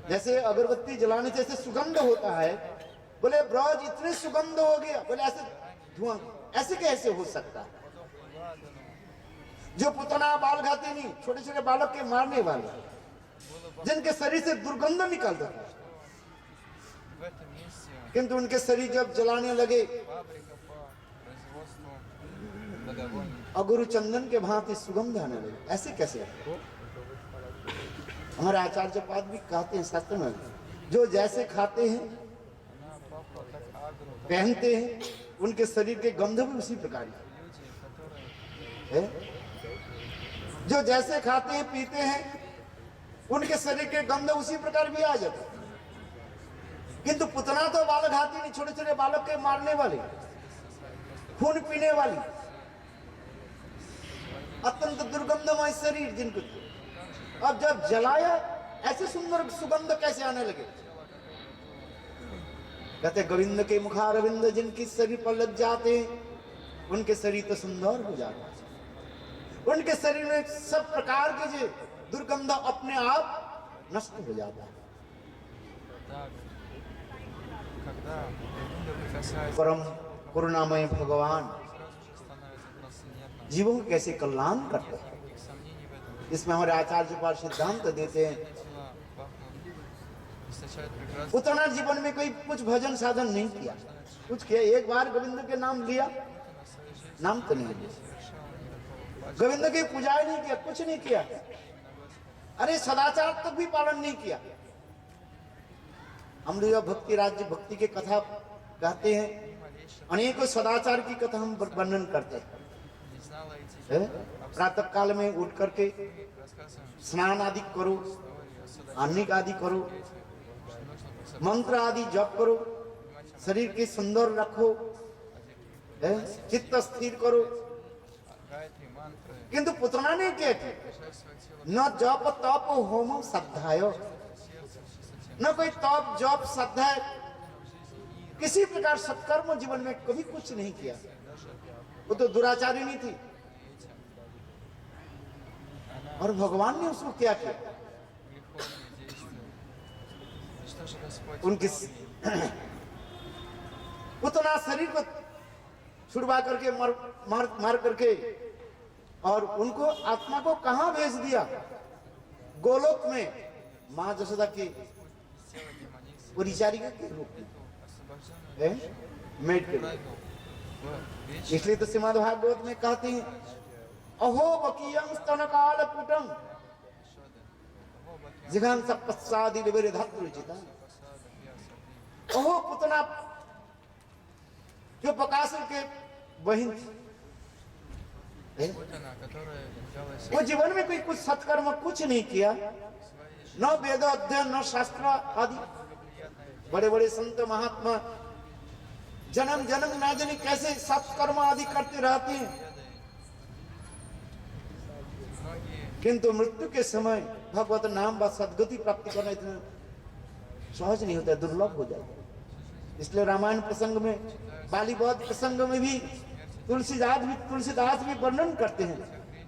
Speaker 1: जैसे अगरबत्ती जलाने से ऐसे सुगंध होता है। बोले ब्रज इतने सुगंध हो गया। बोले ऐसे धुआं ऐसे कैसे हो सकता है? जो पुतना बाल घाती नहीं, छोटे छोटे बालक के मारने वाले, जिनके शरीर से दुर्गंध निकलता था, किंतु उनके शरीर जब जलाने लगे अगुरु चंदन के भांति सुगंध आने लगे। ऐसे कैसे? हमारे आचार्य पाद भी कहते हैं शास्त्र में, जो जैसे खाते हैं पहनते हैं, उनके शरीर के गंध भी उसी प्रकार है। जो जैसे खाते हैं पीते हैं, उनके शरीर के गंध उसी प्रकार भी आ जाते। किंतु पुतना तो बालक हाथी नहीं, छोटे छोटे बालक के मारने वाले, खून पीने वाली, अत्यंत दुर्गंधमय शरीर जिनको, अब जब जलाया ऐसे सुंदर सुगंध कैसे आने लगे?
Speaker 2: कहते गोविंद के मुखारविंद जिनकी शरीर पर लग जाते उनके शरीर तो सुंदर हो जाता है, उनके शरीर में सब प्रकार के जो दुर्गंध अपने आप नष्ट हो जाता है। परम करुणामय भगवान जीवों को कैसे कल्याण करते हैं, इसमें हमारे आचार्य पर सिद्धांत देते हैं। उतना जीवन में कोई कुछ भजन साधन नहीं किया, कुछ किया, एक बार गोविंद के नाम लिया, नाम तो नहीं लिया, गोविंद की पूजा नहीं किया, कुछ नहीं किया, अरे सदाचार तक भी पालन नहीं किया। हम लोग भक्ति राज्य भक्ति के कथा कहते हैं, अनेकों सदाचार की कथा हम वर्णन करते हैं। प्रातः काल में उठ करके स्नान आदि करो, आह्निक आदि करो, मंत्र आदि जप करो, शरीर के सुंदर रखो, चित्त स्थिर करो, किंतु पुतना ने क्या किया? न जप तप होम श्रद्धाय, न कोई तप जप श्रद्धा, किसी प्रकार सत्कर्म जीवन में कभी कुछ नहीं किया। वो तो दुराचारी नहीं थी, और भगवान ने उसको क्या किया? उनके उतना शरीर को छुड़वा करके मार करके, और उनको आत्मा को कहां भेज दिया? गोलोक में मां जसोदा की परिचारिका के रूप में, मेड के रूप। इसलिए तो श्रीमद् भागवत में कहते हैं, अहो बकीयं स्तन काल पुटं जिघान सपस्सादि लिबरे धातुचिता। ओहो पुतना जो बकासुर के बहन थी, वो जीवन में कोई कुछ सत्कर्म कुछ नहीं किया, न वेद अध्ययन न शास्त्र आदि। बड़े बड़े संत महात्मा जन्म जन्म ना जाने कैसे सत्कर्म आदि करते रहते हैं, किंतु मृत्यु के समय भगवत नाम व सदगति प्राप्ति करना इतना सहज नहीं होता है, दुर्लभ हो जाता है। इसलिए रामायण प्रसंग में, बाली बौद्ध प्रसंग में भी तुलसीदास भी वर्णन करते हैं,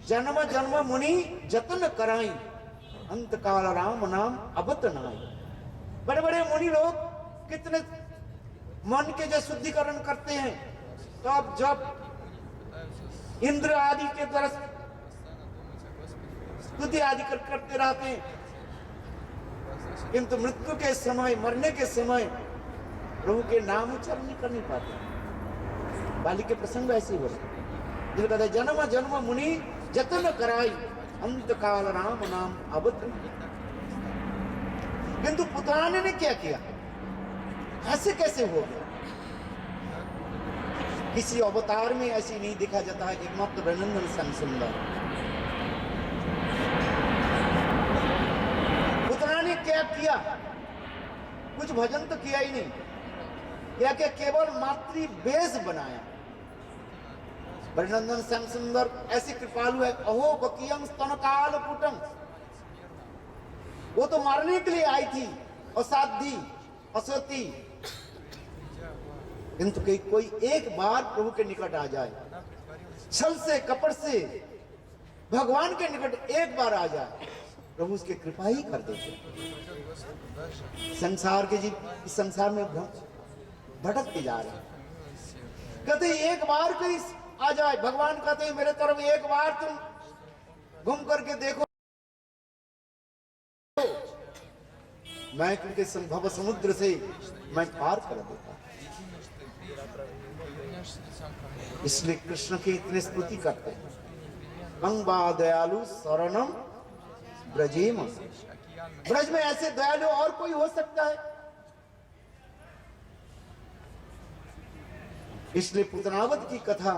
Speaker 2: जन्म जन्म मुनि जतन कराई अंत काल राम नाम अबत नाई। बड़े बड़े मुनि लोग कितने मन के जो शुद्धिकरण करते हैं, तो अब जब इंद्र आदि के द्वारा स्तुति आदि करते रहते हैं, किंतु मृत्यु के समय, मरने के समय प्रभु के नाम उच्चारण नहीं कर नहीं पाते। बाली के प्रसंग ऐसे ही हो रहे, कहते जन्म जन्म मुनि जतन कराई अंत काल राम नाम अबत। किंतु पुत्राने ने क्या किया? ऐसे कैसे हो गया? किसी अवतार में ऐसी नहीं देखा जाता है, एकमात्र रघुनंदन सन सुंदर। पुतना ने क्या किया? कुछ भजन तो किया ही नहीं, क्या क्या केवल मातृ वेश बनाया। रघुनंदन श्याम सुंदर ऐसे कृपालु है, अहो बकीयं स्तन काल पुटं, वो तो मारने के लिए आई थी, असाध्वी असती, किंतु कोई एक बार प्रभु के निकट आ जाए, छल से कपट से भगवान के निकट एक बार आ जाए, प्रभु उसकी कृपा ही कर देते। संसार के जीव इस संसार में भटकते जा रहे हैं, कहते एक बार कोई आ जाए, भगवान कहते हैं मेरे तरफ एक बार तुम घूम करके देखो, मैं क्योंकि संभव समुद्र से मैं पार कर देता। इसलिए कृष्ण की इतने स्तुति करते हैं, गंगा दयालु शरणम ब्रजेम। ब्रज में ऐसे दयालु और कोई हो सकता है? इसलिए पुतनावत की कथा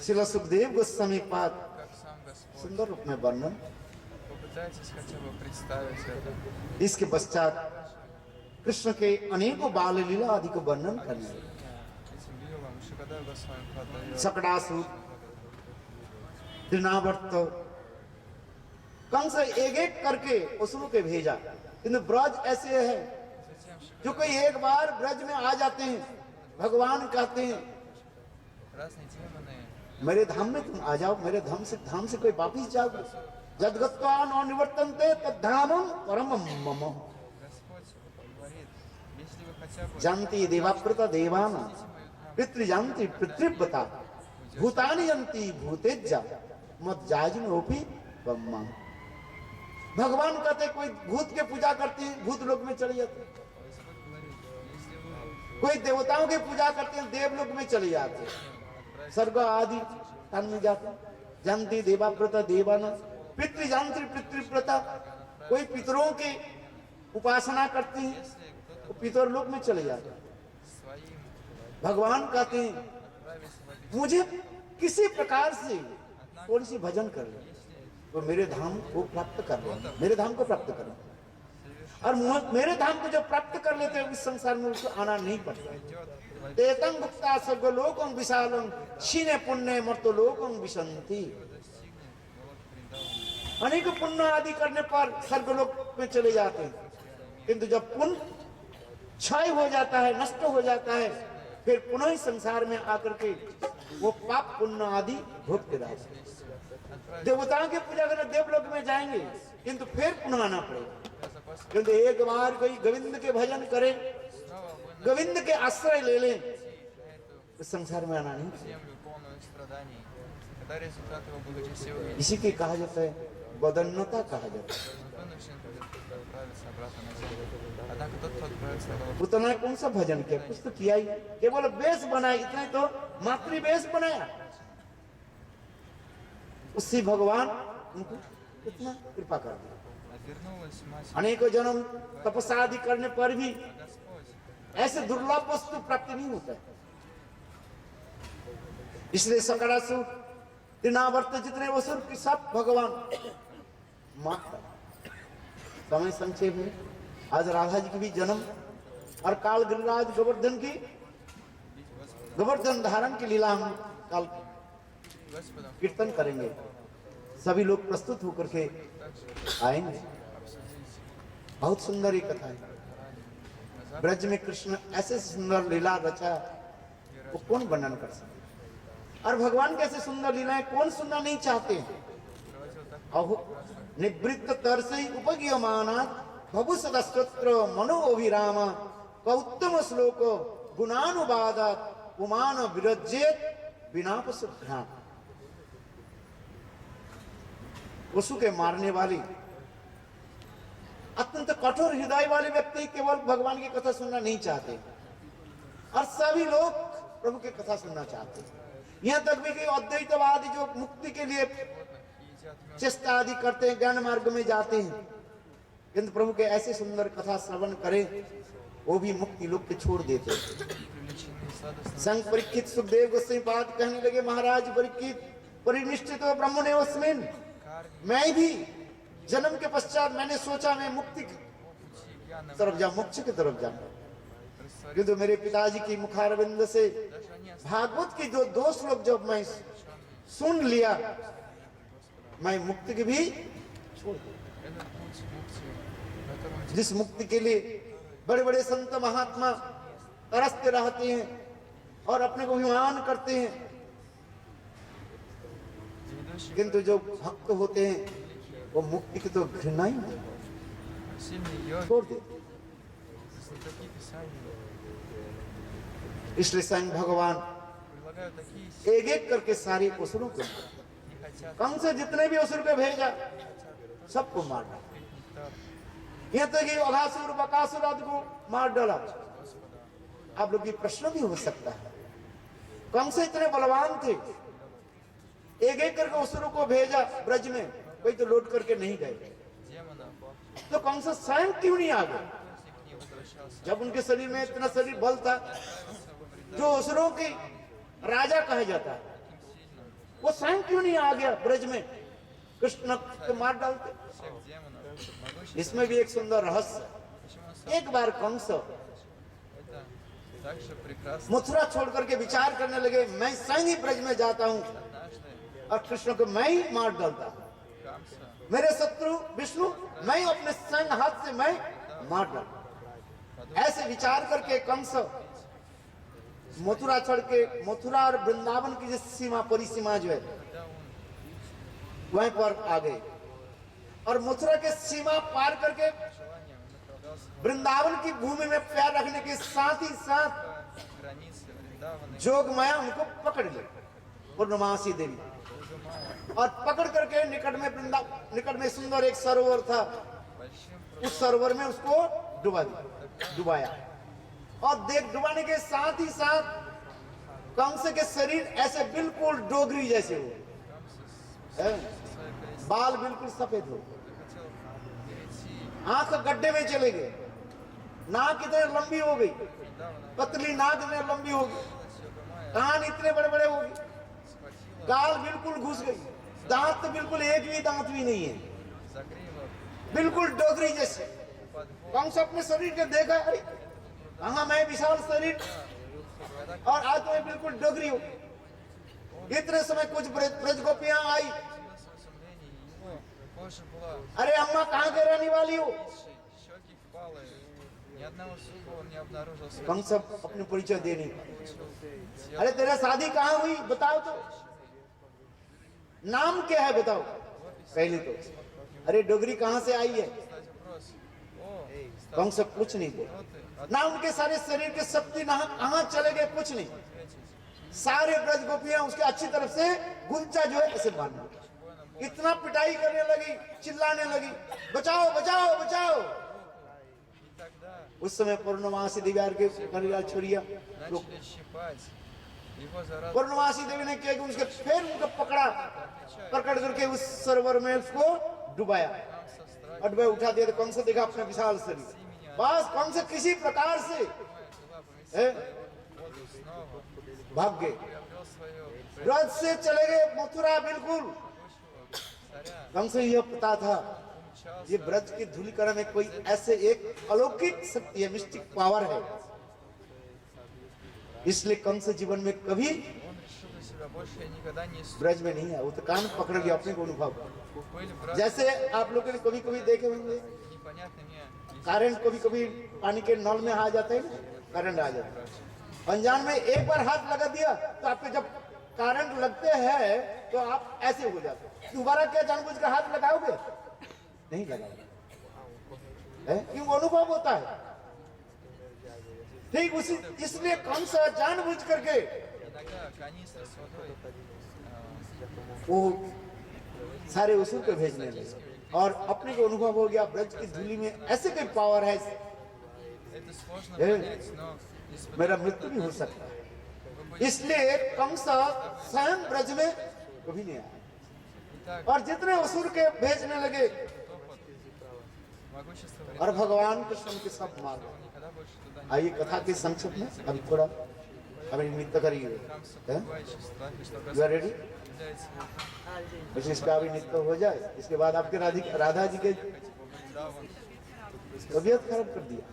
Speaker 2: श्रील सुखदेव गोस्वामी पाद सुंदर रूप में वर्णन। इसके पश्चात कृष्ण के अनेकों बाल लीला आदि को वर्णन करने, सकड़ासुर, तृणावर्त, कंस एक एक करके असुरों के भेजा, किंतु ब्रज ऐसे है
Speaker 1: जो कोई एक बार ब्रज में आ जाते हैं, भगवान कहते हैं
Speaker 3: Разные демоны
Speaker 1: मेरे धाम में तुम आ जाओ, मेरे धाम से कोई वापिस जाओ। जदगत्वा न निवर्तन्ते तद्धामं परमं मम।
Speaker 3: Господь говорит, если вы хотя бы
Speaker 1: जानती देवाप्रता देवाना पितृजान्ति पितृव्रता भूतानि यन्ति भूतेज्जा मत जाजनोपि ब्रह्मा। भगवान कहते कोई भूत के पूजा करते हैं, भूत लोक में चले जाते हैं।
Speaker 3: Господь говорит, если вы
Speaker 1: कोई देवताओं की पूजा करते हैं, देवलोक में चले जाते हैं, स्वर्ग आदि स्थान में जाते हैं। जानती देवाव्रता देवाना पितृजान्ति पितृव्रता, कोई पितरों की उपासना करते हैं, वो पितर लोक में चले जाते हैं।
Speaker 3: своим
Speaker 1: भगवान कहते हैं
Speaker 3: отправить в
Speaker 1: मुझे किसी प्रकार से थोड़ी सी भजन कर ले तो मेरे धाम को प्राप्त कर ले, मेरे धाम को प्राप्त कर ले। और मेरे धाम को जब प्राप्त कर लेते हैं, इस संसार में उसको आना नहीं पड़ता। तेतंग गुप्ता स्वर्गलोकं विशालं क्षीणे पुण्य मर्त्यलोकं विशन्ति। अनेक पुण्य आदि करने पर स्वर्गलोक में चले जाते हैं, किंतु जब पुण्य क्षय हो जाता है, नष्ट हो जाता है, फिर पुनः इस संसार में आकर के वो पाप पुण्य आदि भोगते रहते हैं। देवताओं की पूजा करने देवलोक में जाएंगे, किंतु फिर पुनः आना पड़ेगा। किंतु एक बार कोई गोविंद के भजन करे, गोविंद के आश्रय ले ले, इस संसार में आना नहीं।
Speaker 3: землю полную страданий, когда результат его благочестия увидит,
Speaker 1: इसी के कहा जाता है बदन्नता कहा जाता है।
Speaker 3: вынужден будет отправиться обратно на землю. Однако тот, кто отправится на голову,
Speaker 1: उतना कौन सा भजन किया, कुछ तो किया ही, केवल वेश बनाया, इतने तो मातृ वेश बनाया, उससे भगवान उनको कितना कृपा कर दिया।
Speaker 3: вернулась мать
Speaker 1: अनेकों जन्म तपस्या आदि करने पर भी
Speaker 3: Господь.
Speaker 1: ऐसे दुर्लभ वस्तु प्राप्ति नहीं होता है। इसलिए सकरासुर तृणावर्त जितने असुर की सब भगवान माता। समय संक्षेप में आज राधा जी की भी जन्म और काल गिरिराज गोवर्धन की गोवर्धन धारण की लीला हम काल
Speaker 3: Господом
Speaker 1: कीर्तन करेंगे। सभी लोग प्रस्तुत होकर के आएंगे। बहुत सुंदर ये कथा है। ब्रज में कृष्ण ऐसे सुंदर लीला रचा, वो कौन वर्णन कर सकते। और भगवान कैसे सुंदर लीलाएं कौन सुनना नहीं चाहते हैं। अहो निवृत्त तरसे उपगीयमानात् भवु सदस्तत्र मनो अभिराम कौत्तम श्लोक गुणानुवादात् उमान विरज्येत विनापसुभ्याम। पशु के मारने वाली अत्यंत कठोर हृदय वाले व्यक्ति केवल भगवान की कथा सुनना नहीं चाहते, और सभी लोग प्रभु की कथा सुनना चाहते हैं। यहाँ तक भी कि अद्वैतवादी जो मुक्ति के लिए चेष्टा आदि करते हैं, ज्ञान मार्ग में जाते हैं, किंतु प्रभु के ऐसे सुंदर कथा श्रवण करें, वो भी मुक्ति लोक के छोड़ देते हैं।
Speaker 3: привлечены сладостным
Speaker 1: संग परीक्षित सुखदेव गोस्वामी पाद कहने लगे, महाराज परीक्षित परिनिष्ठित ब्रह्मणे अस्मिन्, मैं भी जन्म के पश्चात मैंने सोचा मैं मुक्ति की
Speaker 3: пути ज्ञाനം
Speaker 1: तरफ जाऊं, मोक्ष की तरफ जाऊं,
Speaker 3: растворить.
Speaker 1: किंतु मेरे पिताजी की मुखारविंद से
Speaker 3: Даже они
Speaker 1: भागवत की जो दो श्लोक जब मैं सुन लिया, मैं मुक्ति की भी छोड़ दी।
Speaker 3: этот путь мукти, в котором
Speaker 1: जिस मुक्ति के लिए बड़े बड़े संत महात्मा तरसते रहते हैं और अपने को अभिमान करते हैं,
Speaker 3: ведущий
Speaker 1: किंतु जो भक्त होते हैं वो मुक्ति की तो घृणा ही नहीं,
Speaker 3: сильный йог,
Speaker 1: छोड़ देते।
Speaker 3: знатоки писаний
Speaker 1: इसलिए स्वयं भगवान
Speaker 3: предлагают такие
Speaker 1: एक एक करके सारे असुरों को,
Speaker 3: не хотят
Speaker 1: कम से जितने भी असुर को भेजा सबको मार डाला।
Speaker 3: пить нектар
Speaker 1: यहाँ तक कि अघासुर बकासुर आदि को मार डाला।
Speaker 3: Господа.
Speaker 1: आप लोग की प्रश्न भी हो सकता है, कम से इतने बलवान थे, एक एक करके असुरों को भेजा ब्रज में, कोई तो लौट करके नहीं गए,
Speaker 3: Демонов,
Speaker 1: तो कम से स्वयं क्यों नहीं आ गए।
Speaker 3: если к ним возвращался,
Speaker 1: जब उनके शरीर में इतना शरीर बल था, जो असुरों की राजा कहा जाता है, वो स्वयं क्यों नहीं आ गया ब्रज में, कृष्ण को मार डालते।
Speaker 3: всех демонов, могущественных,
Speaker 1: इसमें भी एक सुंदर रहस्य।
Speaker 3: почему он сам
Speaker 1: एक बार कंस
Speaker 3: это так же прекрасно.
Speaker 1: मथुरा छोड़ करके विचार करने लगे, मैं स्वयं ही ब्रज में जाता हूँ
Speaker 3: Однажды
Speaker 1: और कृष्ण को मैं ही मार डालता हूँ।
Speaker 3: Камса
Speaker 1: मेरे शत्रु विष्णु मैं अपने स्वयं हाथ से मैं मार डालता। ऐसे विचार करके कंस मथुरा छोड़ के मथुरा और वृंदावन की जो सीमा परिसीमा जो है
Speaker 3: когда он
Speaker 1: वहीं पर आ गए और मथुरा के सीमा पार करके
Speaker 3: желанием направлялся
Speaker 1: वृंदावन की भूमि में पैर रखने के साथ ही साथ
Speaker 3: по границе Вриндавана,
Speaker 1: जोग माया उनको पकड़ ली पूर्णमासी देवी और पकड़ करके निकट में सुंदर एक सरोवर था,
Speaker 3: большим
Speaker 1: उस सरोवर में उसको डुबाया और डुबाने के साथ ही साथ कंस के शरीर ऐसे बिल्कुल डोगरी जैसे हो,
Speaker 3: со своей колесницей
Speaker 1: बाल बिल्कुल सफेद हो,
Speaker 3: хотел перейти
Speaker 1: आंख गड्ढे में चले गए, नाक इतने लंबी हो गई,
Speaker 3: Вриндавана,
Speaker 1: पतली नाक इतने लंबी हो गई,
Speaker 3: Йога Майя
Speaker 1: कान इतने बड़े बड़े हो गए,
Speaker 3: схватила
Speaker 1: गाल बिल्कुल घुस गई, दांत तो बिल्कुल एक भी दांत भी नहीं है,
Speaker 3: загривок
Speaker 1: बिल्कुल डोगरी जैसे।
Speaker 3: под бок.
Speaker 1: कंस अपने शरीर के देखा, अरे कहा मैं विशाल शरीर और आज तो मैं बिल्कुल डोगरी हूँ। इतने समय कुछ ब्रज गोपियां आई,
Speaker 3: Удивился в изумлении, его кожа была
Speaker 1: अरे अम्मा कहाँ के रहने वाली हो?
Speaker 3: лучшей, щеки впалые, ни одного зуба он не обнаружил своих
Speaker 1: कंस अपने परिचय देने,
Speaker 3: тело.
Speaker 1: अरे तेरा शादी कहाँ हुई बताओ तो, नाम क्या है बताओ पहले तो, अरे डोगरी कहाँ से आई है?
Speaker 3: Кстати, вопрос. О,
Speaker 1: कंस कुछ नहीं बोला,
Speaker 3: кто ты?
Speaker 1: ना उनके सारे शरीर के शक्ति ना कहाँ चले गए कुछ नहीं,
Speaker 3: Ответить.
Speaker 1: सारे ब्रज गोपियां उसके अच्छी तरफ से गुंचा जो है ऐसे बांध दिया। इतना पिटाई करने लगी, चिल्लाने लगी, बचाओ बचाओ बचाओ।
Speaker 3: И тогда
Speaker 1: उस समय पूर्णमासी देवी के करिया छोड़िया,
Speaker 3: начали щипать его за разум.
Speaker 1: पूर्णमासी देवी ने किया कि उसके फिर उनको पकड़ा, पकड़ करके उस सरोवर में उसको डुबाया
Speaker 3: Со страхом
Speaker 1: और वह उठा दिया। तो कौन से देखा अपना विशाल शरीर, बस कौन से किसी प्रकार से
Speaker 3: тела
Speaker 1: ए,
Speaker 3: поместил воду снова,
Speaker 1: भाग गए,
Speaker 3: приобрел свое
Speaker 1: ब्रज से चले गए मथुरा। बिल्कुल
Speaker 3: царя,
Speaker 1: कंस यह पता था
Speaker 3: умчался.
Speaker 1: ये ब्रज की धूलिकरण में कोई ऐसे एक अलौकिक शक्ति है, मिस्टिक पावर है, इसलिए कंस जीवन में कभी
Speaker 3: Он решил для себя больше я никогда не
Speaker 1: ब्रज में नहीं है। वो तो कान पकड़ गया अपने को अनुभव।
Speaker 3: были брат
Speaker 1: जैसे आप लोगों ने कभी कभी देखे होंगे
Speaker 3: непонятными
Speaker 1: करंट कभी कभी पानी के नल में आ जाता है ना, करंट आ जाता है, अनजान में एक बार हाथ लगा दिया तो आपके जब करंट लगते हैं तो आप ऐसे हो जाते हैं। दोबारा क्या जानबूझ कर हाथ लगाओगे? नहीं लगाओगे, क्यों? अनुभव होता है। ठीक उसी इसलिए कंस जानबूझ करके
Speaker 3: иногда канистры с водой
Speaker 1: वो सारे असुर को भेजने लगे और अपने को अनुभव हो गया ब्रज की धूलि में ऐसे कोई पावर है,
Speaker 3: это сложно
Speaker 1: Э,
Speaker 3: понять, но несмотря
Speaker 1: मेरा
Speaker 3: на
Speaker 1: मृत्यु
Speaker 3: это,
Speaker 1: भी हो सकता है।
Speaker 3: вы будете
Speaker 1: इसलिए कंस स्वयं ब्रज में कभी नहीं आया
Speaker 3: итак
Speaker 1: और जितने असुर के भेजने लगे
Speaker 3: топот могущества
Speaker 1: और
Speaker 3: вреда,
Speaker 1: भगवान कृष्ण के सब मार
Speaker 3: он никогда больше туда не
Speaker 1: आइए कथा के संक्षेप में अभी थोड़ा अभी नृत्य करिए,
Speaker 3: Храмса пугающий страх, и что
Speaker 1: यू आर
Speaker 3: Господь
Speaker 1: रेडी?
Speaker 3: является
Speaker 1: बस इसका अभी नृत्य हो जाए, इसके बाद आपके राधा जी के
Speaker 3: Вриндаван.
Speaker 1: तबीयत खराब कर दिया।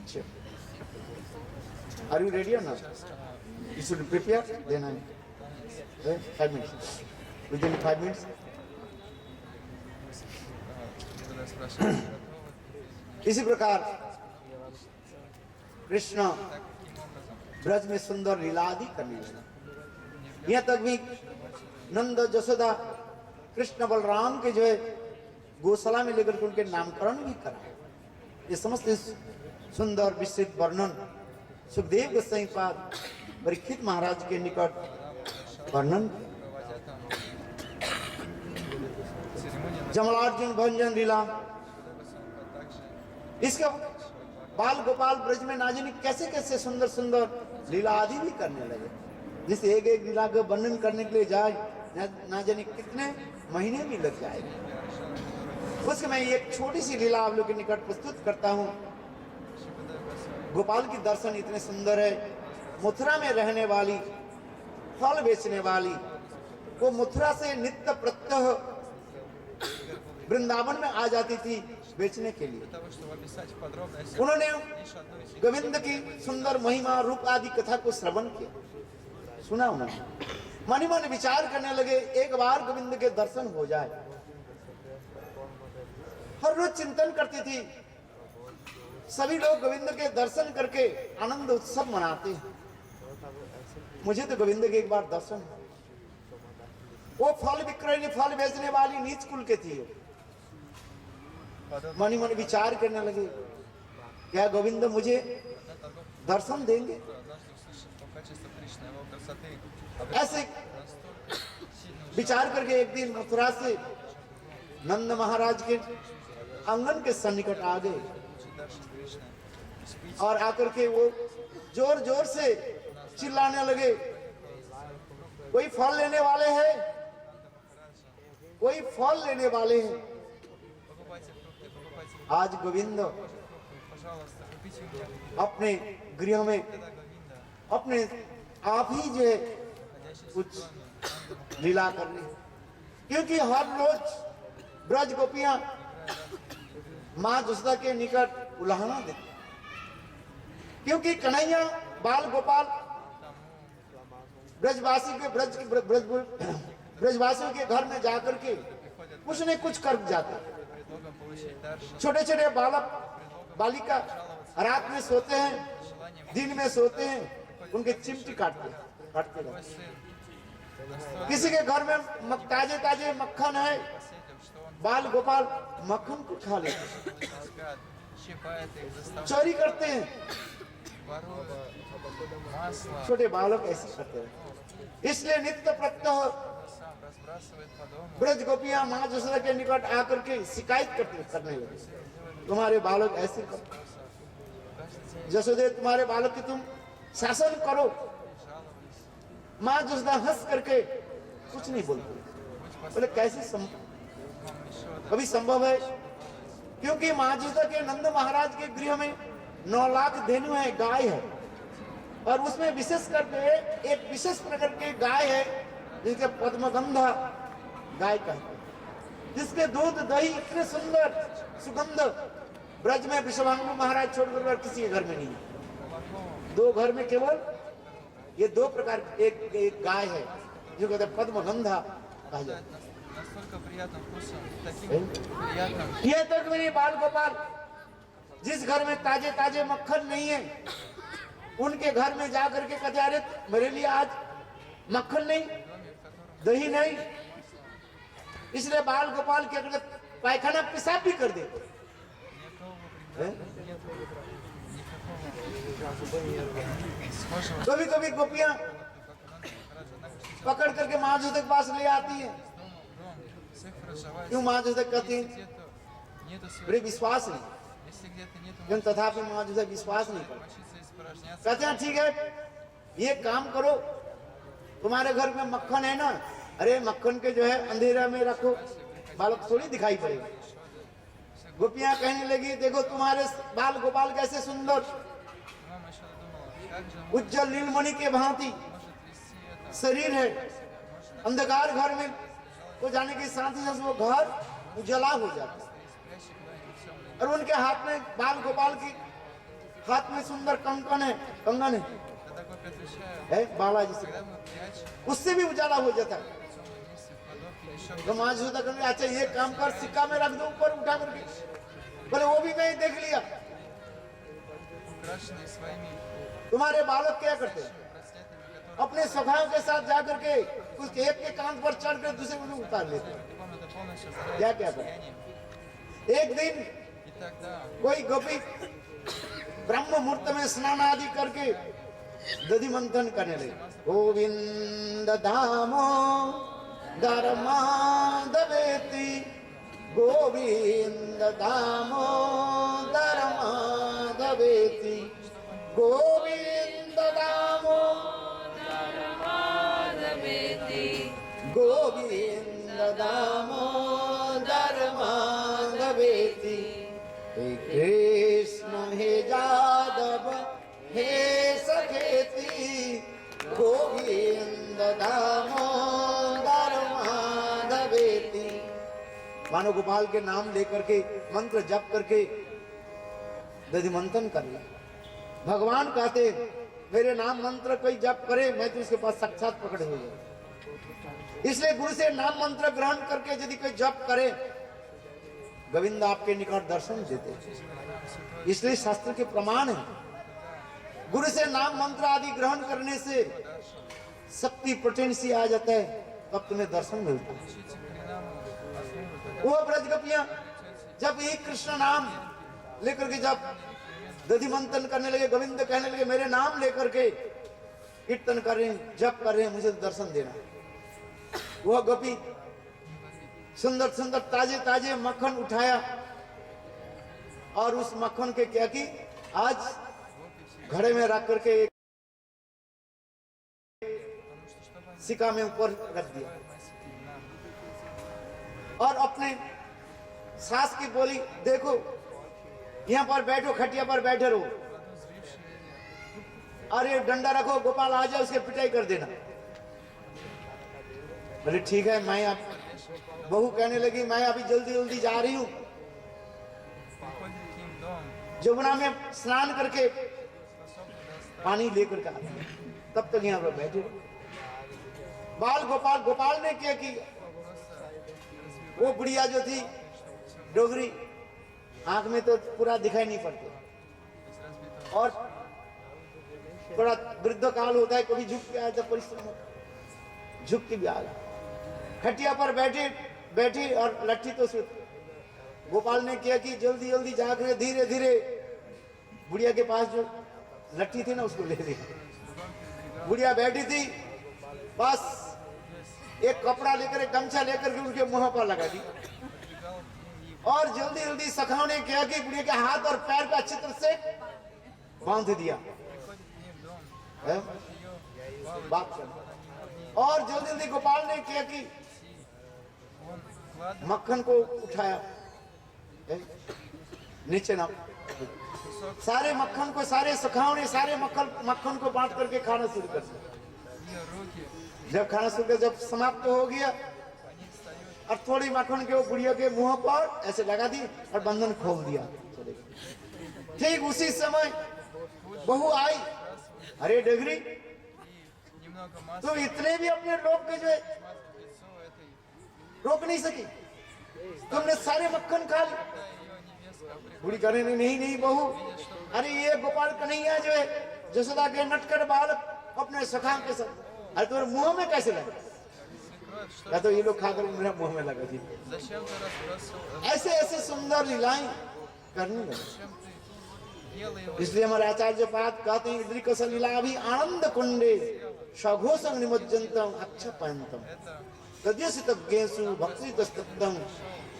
Speaker 1: अच्छा, आर यू रेडी ना? You should prepare, then I'm 5 minutes. Within 5 minutes.
Speaker 3: Когда спрашивают, готовы?
Speaker 1: इसी प्रकार कृष्ण
Speaker 3: Так, каким образом?
Speaker 1: ब्रज में सुंदर लीला आदि करने लगा। यहाँ तक भी नंद जसोदा कृष्ण बलराम के जो है गौशाला में लेकर के उनके नामकरण भी करा। ये समस्त सुंदर विस्तृत वर्णन सुखदेव गोस्वामी पाद परीक्षित महाराज के निकट वर्णन,
Speaker 3: Проводя там церемонию,
Speaker 1: जमलार्जुन भंजन लीला,
Speaker 3: также
Speaker 1: इसके बाल गोपाल ब्रज में ना जाने कैसे कैसे सुंदर सुंदर लीला आदि भी करने लगे। जिस एक एक लीला का वर्णन करने के लिए जाए ना जाने कितने महीने भी लग जाएंगे। उसके मैं एक छोटी सी लीला आप लोग के निकट प्रस्तुत करता हूँ। गोपाल की दर्शन इतने सुंदर है। मथुरा में रहने वाली, फल बेचने वाली, वो मथुरा से नित्य प्रत्यह वृंदावन में आ जाती थी बेचने के लिए।
Speaker 3: для того, чтобы описать в подробности
Speaker 1: उन्होंने
Speaker 3: лишь одну из
Speaker 1: गोविंद की सुंदर महिमा रूप आदि कथा को श्रवण किया, सुना उन्होंने, मनी मन विचार करने लगे एक बार गोविंद के दर्शन हो जाए। हर रोज चिंतन करती थी सभी लोग गोविंद के दर्शन करके आनंद उत्सव मनाते हैं। मुझे तो गोविंद के एक बार दर्शन, वो फल विक्रय, फल बेचने वाली नीच कुल के थी। मनी मन विचार करने लगे, क्या गोविंद मुझे दर्शन देंगे? ऐसे विचार करके एक दिन मथुरा से नंद महाराज के आंगन के सन्निकट आ गए और आकर के वो जोर जोर से चिल्लाने लगे, कोई फल लेने वाले हैं, कोई फल लेने वाले हैं। आज गोविंद अपने गृह में अपने आप ही जो है कुछ लीला कर रही, क्योंकि हर रोज ब्रज गोपियां मां जसोदा के निकट उलाहना देती, क्योंकि कन्हैया बाल गोपाल ब्रजवासी के ब्रजवासियों के घर में जाकर के कुछ न कुछ कर जाते। छोटे छोटे बालक बालिका रात में सोते हैं, दिन में सोते हैं, उनके चिमटी काटते रहते। किसी के घर में ताजे ताजे मक्खन है, बाल गोपाल मक्खन को खा लेते, चोरी करते हैं। छोटे बालक ऐसे करते हैं। इसलिए नित्य प्रत्यह ब्रज गोपियां मां जसोदा के निकट आकर के शिकायत करने लगे, तुम्हारे बालक ऐसे करते, जसोदे तुम्हारे बालक की तुम शासन करो। मां जसोदा हंस करके कुछ नहीं बोलती, बोले कैसे कभी संभव है? क्योंकि मां जसोदा के नंद महाराज के गृह में 9 लाख धेनु है, गाय है, और उसमें विशेष करके एक विशेष प्रकार के गाय है जिसके पद्मगंधा गाय कहते हैं, जिसके दूध दही इतने सुंदर सुगंध ब्रज में विश्वामित्र महाराज छोड़कर किसी के घर में नहीं है। 2 घर में केवल ये 2 प्रकार एक गाय है जो कहते हैं पद्मगंधा कहा जाता है। ये तक मेरे बाल गोपाल जिस घर में ताजे ताजे मक्खन नहीं है, उनके घर में जाकर के कहते अरे मेरे लिए आज मक्खन नहीं, दही नहीं, इसलिए बाल गोपाल क्या करते पायखाना पेशाब भी कर देते। कभी कभी गोपियां पकड़ करके मां जसोदा के पास ले आती है। क्यों मां जसोदा कहती है मेरे विश्वास नहीं, तथापि मां जसोदा विश्वास नहीं करती। कहते हैं ठीक है, ये काम करो, तुम्हारे घर में मक्खन है ना, अरे मक्खन के जो है अंधेरा में रखो, बालक थोड़ी दिखाई पड़ेगा। गोपियां कहने लगी देखो तुम्हारे बाल गोपाल कैसे सुंदर, उज्जवल नीलमणि के भांति शरीर है, अंधकार घर में वो जाने के साथ ही वो घर उजला हो जाता है। और उनके हाथ में बाल गोपाल की हाथ में सुंदर कंगन है बालाजी से, उससे भी उजाला हो जाता है। तो मां जसोदा कहते अच्छा ये काम कर, सिक्का में रख दो ऊपर उठा करके, बोले वो भी मैं देख लिया। तुम्हारे बालक क्या करते हैं, अपने सखाओं के साथ जाकर के कुछ एक के कांध पर चढ़ कर दूसरे को उतार लेते हैं। क्या क्या करते। एक दिन कोई गोपी ब्रह्म मुहूर्त में स्नान आदि करके दधि मंथन करने लगे। गोविंद धामो धर्मादवेति, गोविंद धामो धर्मादवेति, गोविंद धामो धर्मादवेति, गोविंद धामो धर्मादवेति। हे कृष्ण हे जादव हे सखेति, गोविंद दामोदर माधवेति। मानो गोपाल के नाम लेकर के मंत्र जप करके दधि मंथन कर लिया। भगवान कहते मेरे नाम मंत्र कोई जप करे मैं तो उसके पास साक्षात प्रकट हो जाए। इसलिए गुरु से नाम मंत्र ग्रहण करके यदि कोई जप करे गोविंद आपके निकट दर्शन देते। इसलिए शास्त्र के प्रमाण है, गुरु से नाम मंत्र आदि ग्रहण करने से शक्ति पोटेंसी आ जाता है, तब तुम्हें दर्शन मिलता है। वो ब्रज गोपियां जब एक कृष्ण नाम लेकर के जब दधि मंथन करने लगे, गोविंद कहने लगे मेरे नाम लेकर के कीर्तन कर रहे हैं, जप कर रहे हैं, मुझे दर्शन देना। वह गोपी सुंदर सुंदर ताजे ताजे मक्खन उठाया और उस मक्खन के क्या की आज घड़े में रख करके सिक्का में ऊपर रख दिया और अपने सास की बोली, देखो यहां पर बैठो, खटिया पर बैठे रहो, अरे डंडा रखो, गोपाल आ जाए उसके पिटाई कर देना। बोले ठीक है, मैं अब बहू कहने लगी मैं अभी जल्दी जल्दी जा रही हूं, जमुना में स्नान करके पानी लेकर के आती हूं, तब तक यहां पर बैठे। बाल गोपाल ने क्या किया, वो बुढ़िया जो थी डोगरी, आंख में तो पूरा दिखाई नहीं पड़ती और थोड़ा वृद्ध काल होता है, कभी झुक के आया जब परिश्रम झुक के भी आ गया, खटिया पर बैठी और लट्ठी तो गोपाल ने किया कि जल्दी जल्दी जाकर धीरे धीरे बुढ़िया के पास जो लट्ठी थी ना उसको ले ली। बुढ़िया बैठी थी, बस एक कपड़ा लेकर एक गमछा लेकर के उनके मुंह पर लगा दी और जल्दी जल्दी सखाओं ने किया कि बुढ़िया के हाथ और पैर को अच्छी तरह से बांध दिया बात कर। और जल्दी जल्दी गोपाल ने किया कि मक्खन को उठाया नीचे ना, सारे मक्खन को सारे सखाओं ने सारे मक्खन को बांट करके खाना शुरू कर दिया। जब खाना शुरू कर जब समाप्त हो गया और थोड़ी मक्खन के वो बुढ़िया के मुंह पर ऐसे लगा दी और बंधन खोल दिया। ठीक उसी समय बहू आई, अरे डगरी तो इतने भी अपने लोग के जो है रोक नहीं सकी, तुमने सारे मक्खन खा ली। बुढ़ी कहने नहीं बहू, अरे ये गोपाल कन्हैया जो है जसोदा के नटखट बालक अपने सखा के साथ, अरे तुम्हारे मुंह में कैसे लगा? तो ये लोग खाकर मेरा मुंह में लगा जी। ऐसे ऐसे सुंदर लीलाएं करने लगे। इसलिए हमारे आचार्य पाद कहते हैं इद्री कौशल लीला भी आनंद कुंडे सघोषं निमज्जन्तम अच्छा पयंतम तद्यसितज्ञेषु भक्तितस्तत्तं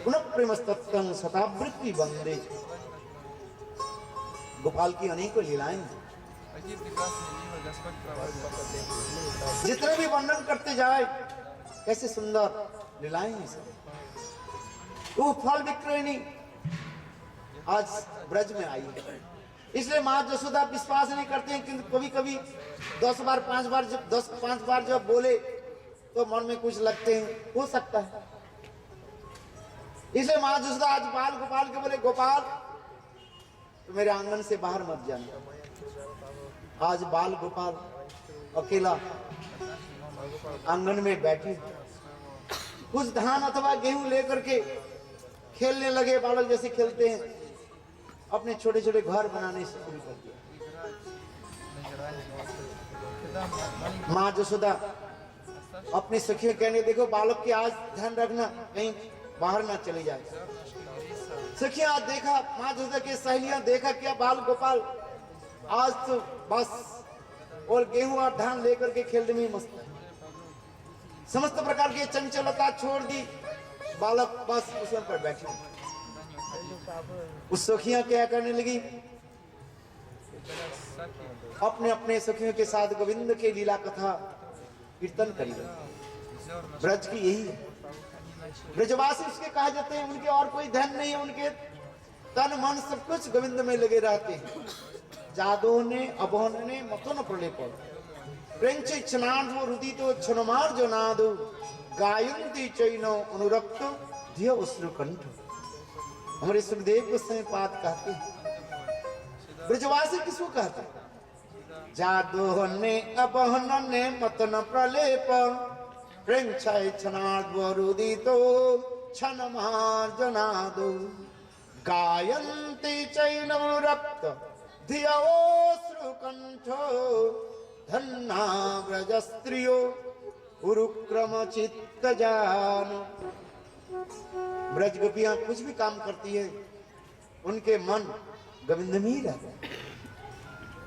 Speaker 1: पुनः प्रेमस्तत्तं शतावृत्ति वंदे। गोपाल की अनेकों लीलाएं हैं, जितने भी वर्णन करते जाए कैसे सुंदर लीलाएं हैं सब। वो फल विक्रयणी आज ब्रज में आई है, इसलिए माँ जसोदा विश्वास नहीं करते हैं, किंतु कभी कभी 10 बार 5 बार जब बोले तो मन में कुछ लगते हैं, हो सकता है। इसलिए माँ जसोदा आज बाल गोपाल के बोले गोपाल तो मेरे आंगन से बाहर मत जाना। आज बाल गोपाल अकेला आंगन में बैठे, कुछ धान अथवा गेहूं लेकर के खेलने लगे, बालक जैसे खेलते हैं, अपने छोटे छोटे घर बनाने से शुरू कर दिया। माँ जसोदा अपनी सखियों कहने देखो बालक की आज ध्यान रखना कहीं बाहर ना चले जाए। सखियां आज देखा, माँ जसोदा की सहेलियां देखा क्या बाल गोपाल आज तो बस और गेहूं और धान लेकर के खेलने में मस्त है। समस्त प्रकार की चंचलता छोड़ दी, बालक बस उस पर बैठे। उस सखियां क्या करने लगी, अपने अपने सखियों के साथ गोविंद के लीला कथा कीर्तन करी। ब्रज की यही है, ब्रजवासी उसके कहा जाते हैं, उनके और कोई धन नहीं है, उनके तन मन सब कुछ गोविंद में लगे रहते हैं। जादो ने अबोहन ने मतन प्रलेप प्रेंच छनादो रुदितो छनमार जो नादो गायंती चैनो अनुरक्त धिय उस्र कंठ। हमारे सुखदेव गोस्वामी पाद कहते हैं, ब्रजवासी किसको कहते हैं? जादो ने अबोहन ने मतन प्रलेप प्रेंच छनादो रुदितो छनमार जो नादो
Speaker 2: गायन्ति चैनं रक्त धियोऽश्रुकण्ठो धन्ना व्रजस्त्रियो उरुक्रम चित्तजान। ब्रज गोपियां कुछ भी काम करती है उनके मन गोविंद में ही रहता है।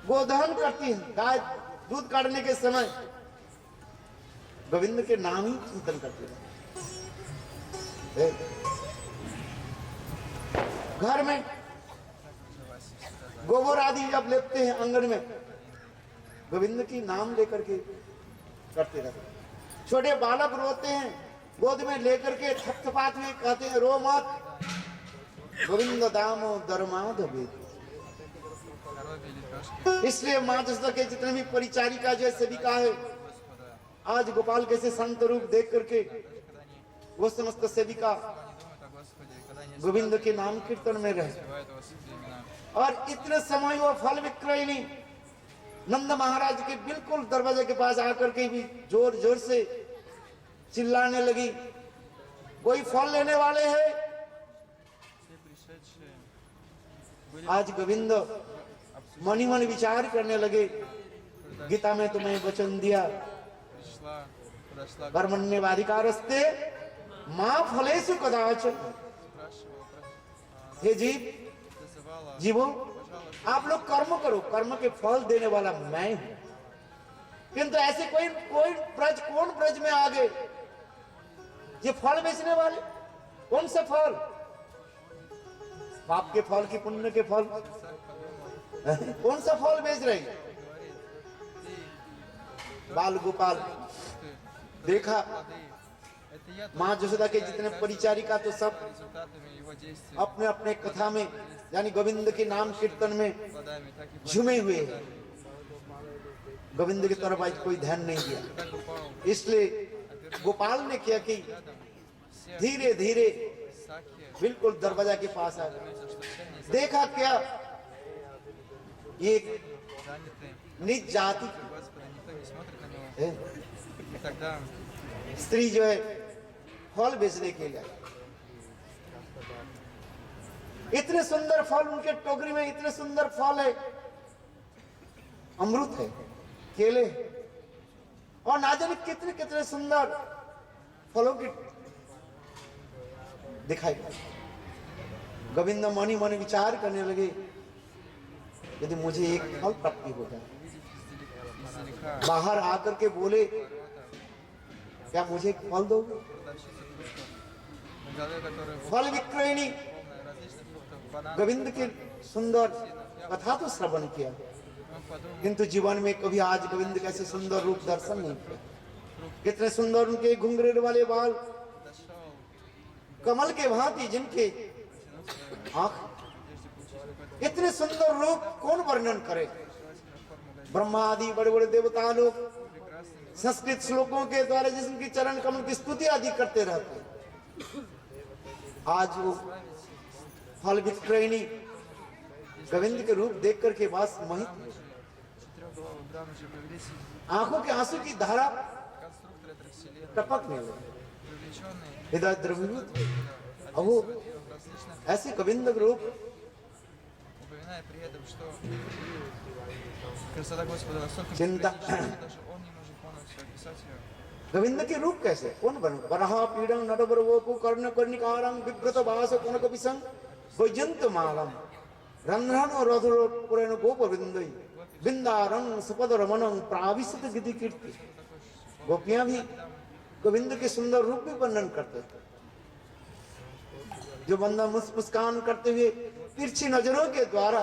Speaker 2: गोदहन करती है, गाय दूध काटने के समय गोविंद के नाम ही चिंतन करती है। घर में गोबर आदि जब लेते हैं आंगन में गोविंद की नाम लेकर के करते रहते हैं। छोटे बालक रोते हैं, गोद में लेकर के थपथपात में कहते हैं रो मत, गोविंद दामोदर माधव। इसलिए माँ जसोदा के जितने भी परिचारिका जो सेविका है आज गोपाल कैसे संत रूप देख करके वो समस्त सेविका गोविंद के नाम कीर्तन में रहे। और इतने समय वो फल विक्रयणी नंद महाराज के बिल्कुल दरवाजे के पास आकर के भी जोर जोर से चिल्लाने लगी, कोई फल लेने वाले हैं? आज गोविंद मनी मन विचार करने लगे, गीता में तुम्हें वचन दिया कर्मण्येवाधिकारस्ते मां फलेषु कदाचन। हे जीवो आप लोग कर्म करो, कर्म के फल देने वाला मैं हूं। किंतु ऐसे कोई कौन ब्रज में आ गए ये फल बेचने वाले? कौन सा फल? पाप के फल की पुण्य के फल? कौन सा फल बेच रहे? बाल गोपाल देखा माँ जसोदा के जितने परिचारिका तो सब अपने अपने कथा में यानी गोविंद के नाम कीर्तन में झूमे हुए हैं। गोविंद की तरफ आज कोई ध्यान नहीं दिया। इसलिए गोपाल ने क्या कि धीरे धीरे बिल्कुल दरवाजा के पास आ देखा क्या ये नीच जाति स्त्री जो है फल बेचने के लिए इतने सुंदर फल उनके टोकरी में इतने सुंदर फल है, अमृत है, केले और ना जाने कितने कितने सुंदर फलों की दिखाई। गोविंद मनी मन विचार करने लगे यदि मुझे एक फल प्राप्ति हो जाए। बाहर आकर के बोले क्या मुझे एक फल दोगे? फल विक्रयणी गोविंद के सुंदर कथा तो श्रवण किया किंतु जीवन में कभी आज गोविंद का ऐसे सुंदर रूप दर्शन नहीं किया। कितने सुंदर उनके घुंघरू वाले बाल, कमल के भांति जिनके आंख, इतने सुंदर रूप कौन वर्णन करे। ब्रह्मा आदि बड़े बड़े देवता लोग संस्कृत श्लोकों के द्वारा जिनकी चरण कमल की स्तुति आदि करते रहते, आज वो फल विक्रयणी गोविंद के रूप देख करके बस मोहित, आंखों के आंसू की धारा टपकने लगी, हृदय द्रवीभूत। अब वो ऐसे गोविंद रूप चिंता गोविंद के रूप कैसे कौन बन वराह पीड़ं नटबरवोपु कर्ण कर्णिकारं विग्रत वास कनक विसं वैजंत मालम रंध्रन रधुर पुरेण गोपविंदई बिंदारं सपद रमणं प्राविशत गिद्धि कीर्ति। गोपियां भी गोविंद के सुंदर रूप में वर्णन करते थे। जो बंदा मुस्कान करते हुए तिरछी नजरों के द्वारा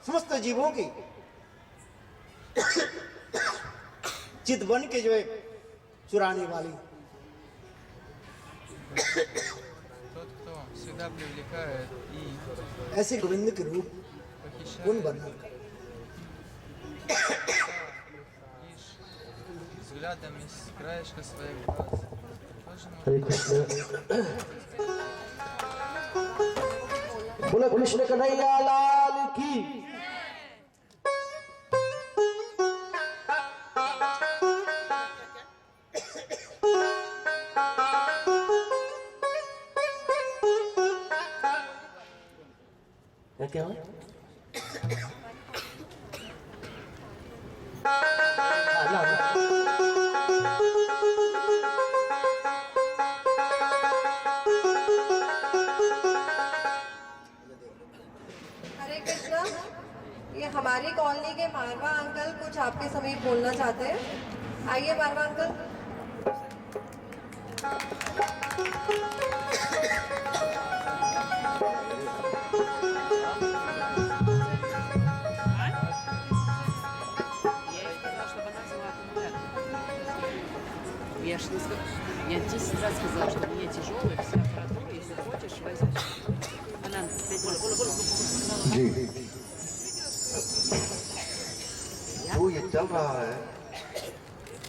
Speaker 2: समस्त जीवों की चित बन के जो है चुराने वाली, ऐसे गोविंद के रूप कौन वर्णन करे।
Speaker 4: हरे कृष्ण। बोले कृष्ण कन्हैया लाल की। क्या हुआ? ला, ला।
Speaker 5: हरे कृष्णा, ये हमारी कॉलोनी के मारवा अंकल कुछ आपके समीप बोलना चाहते हैं। आइए मारवा अंकल।
Speaker 6: Я ж не сказала, я 10 раз сказала, что мне тяжелая вся аппаратура, если хочешь, возьми. Она 5 раз.
Speaker 7: जी जो ये चल रहा है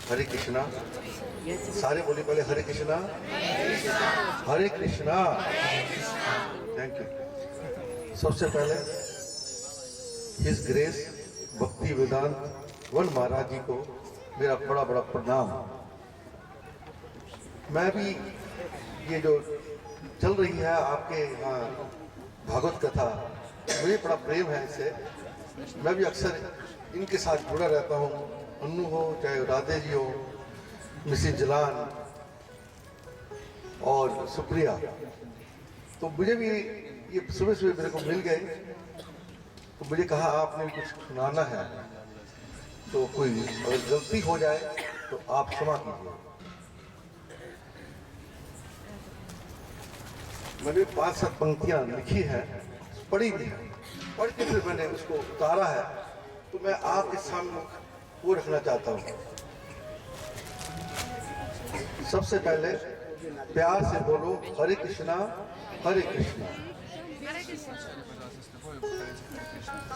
Speaker 7: हरे कृष्णा
Speaker 6: Я тебе
Speaker 7: सारे बोले पहले हरे कृष्णा हरे कृष्णा थैंक यू सबसे पहले हिज ग्रेस भक्ति वेदांत वन महाराज जी को मेरा बड़ा बड़ा प्रणाम। मैं भी ये जो चल रही है आपके यहाँ भागवत कथा मुझे बड़ा प्रेम है इससे। मैं भी अक्सर इनके साथ जुड़ा रहता हूँ, अन्नू हो चाहे राधे जी हो, मिसेज जलान और सुप्रिया, तो मुझे भी ये सुबह सुबह मेरे को मिल गए तो मुझे कहा आपने भी कुछ सुनाना है, तो कोई अगर गलती हो जाए तो आप क्षमा कीजिए। मैंने 5-7 पंक्तियां लिखी हैं, पढ़ी भी है, पढ़ के फिर मैंने उसको उतारा है, तो मैं आपके सामने वो रखना चाहता हूँ। सबसे पहले प्यार से बोलो हरे कृष्णा हरे कृष्णा।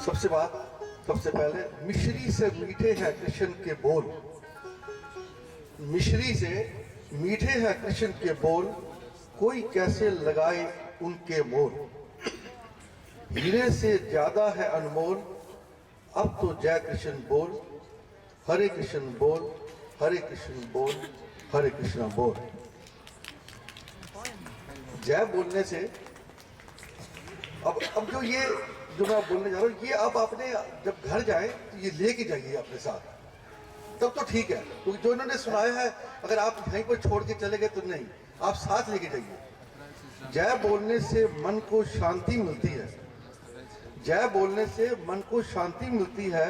Speaker 7: सबसे पहले मिश्री से मीठे हैं कृष्ण के बोल, मिश्री से मीठे हैं कृष्ण के बोल, कोई कैसे लगाए उनके मोल। हीरे से ज्यादा है अनमोल, अब तो जय कृष्ण बोल, हरे कृष्ण बोल, हरे कृष्ण बोल, हरे कृष्ण बोल। जय बोलने से अब जो मैं बोलने जा रहा हूँ, ये अब आपने जब घर जाए तो ये लेके जाइए अपने साथ, तब तो ठीक है, क्योंकि जो इन्होंने सुनाया है अगर आप यहीं पर छोड़ के चले गए तो नहीं, आप साथ लेके जाइए। जय बोलने से मन को शांति मिलती है, जय बोलने से मन को शांति मिलती है,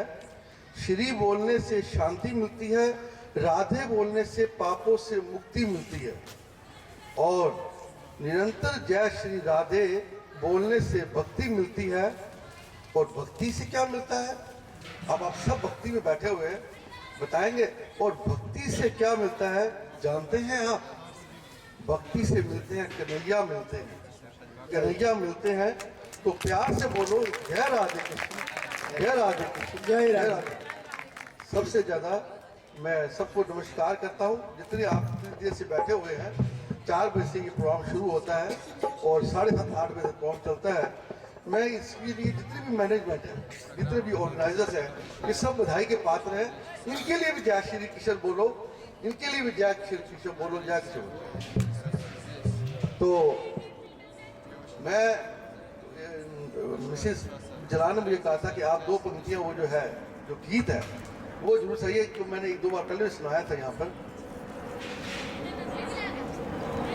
Speaker 7: श्री बोलने से शांति मिलती है, राधे बोलने से पापों से मुक्ति मिलती है, और निरंतर जय श्री राधे बोलने से भक्ति मिलती है। और भक्ति से क्या मिलता है? अब आप सब भक्ति में बैठे हुए हैं, बताएंगे। और भक्ति से क्या मिलता है जानते हैं आप? भक्ति से मिलते हैं कन्हैया मिलते हैं, कन्हैया मिलते हैं। तो प्यार से बोलो जय राधे कृष्ण, जय राधे कृष्ण, जय राधे। सबसे ज्यादा मैं सबको नमस्कार करता हूँ, जितने आप इतनी देर से बैठे हुए हैं। 4 बजे से ये प्रोग्राम शुरू होता है और 7:30-8 बजे तक प्रोग्राम चलता है। मैं इसके लिए जितने भी मैनेजमेंट है, जितने भी ऑर्गेनाइजर्स हैं, ये सब बधाई के पात्र हैं। इनके लिए भी जय श्री कृष्ण बोलो, इनके लिए भी जय श्री कृष्ण बोलो, जय कृष्ण बोलो। तो मैं मिसेस जलान ने मुझे कहा था कि आप 2 पंक्तियां वो जो है जो गीत है वो जरूर सही है, तो मैंने 1-2 बार पहले सुनाया था यहाँ पर।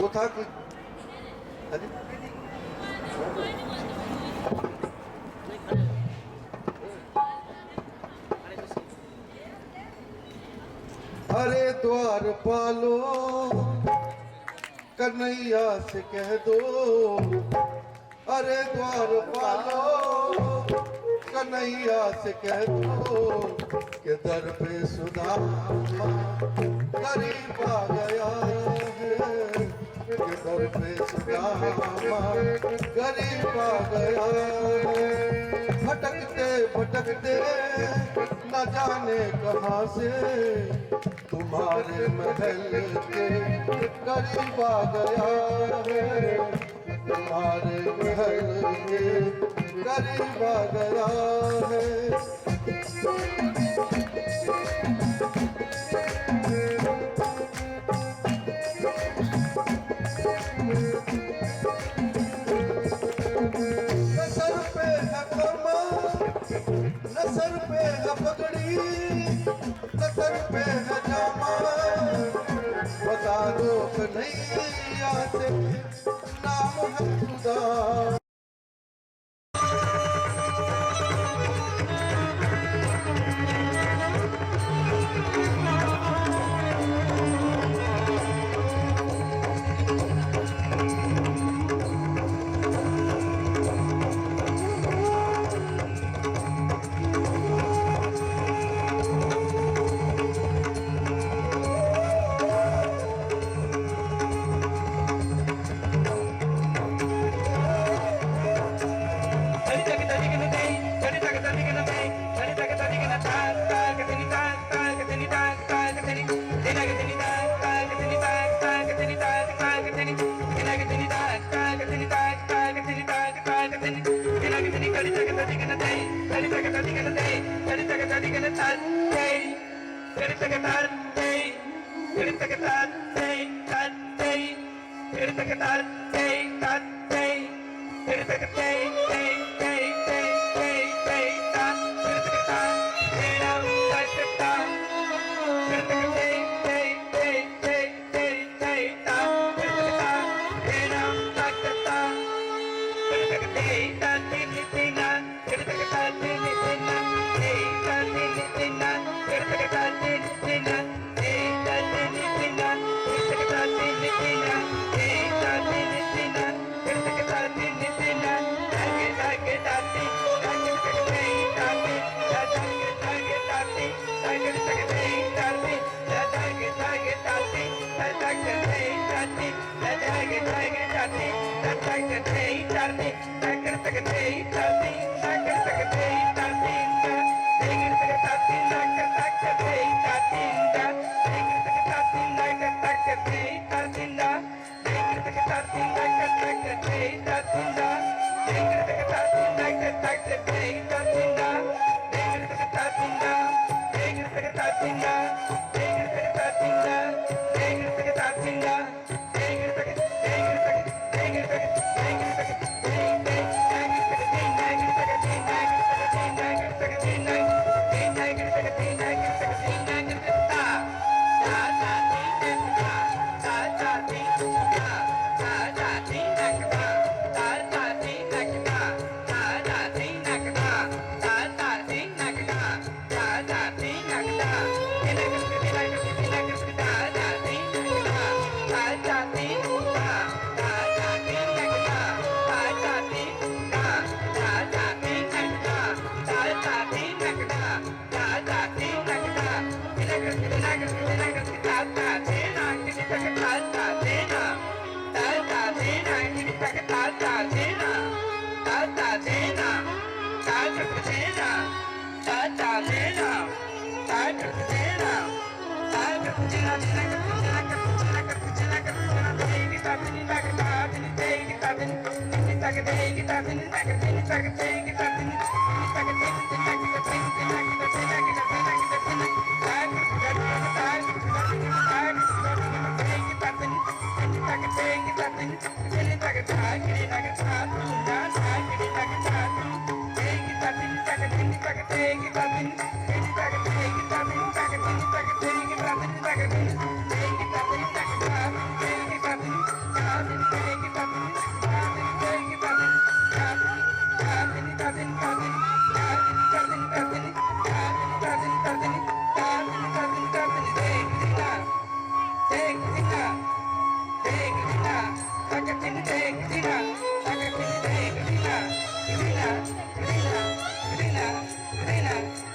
Speaker 7: वो था कि अरे द्वार पालो कन्हैया से कह दो, अरे द्वार पालो कन्हैया से कह दो कि दर पे सुदामा गरीब आ गया है, कि दर पे सुदामा गरीब आ गया है। भटकते भटकते न जाने कहाँ से तुम्हारे महल के करीब आ गया है, तुम्हारे महल के करीब आ गया है। सर पे है कतर पे है जामा, बता दो कन्हैया से नाम है खुदा।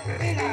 Speaker 4: Rina,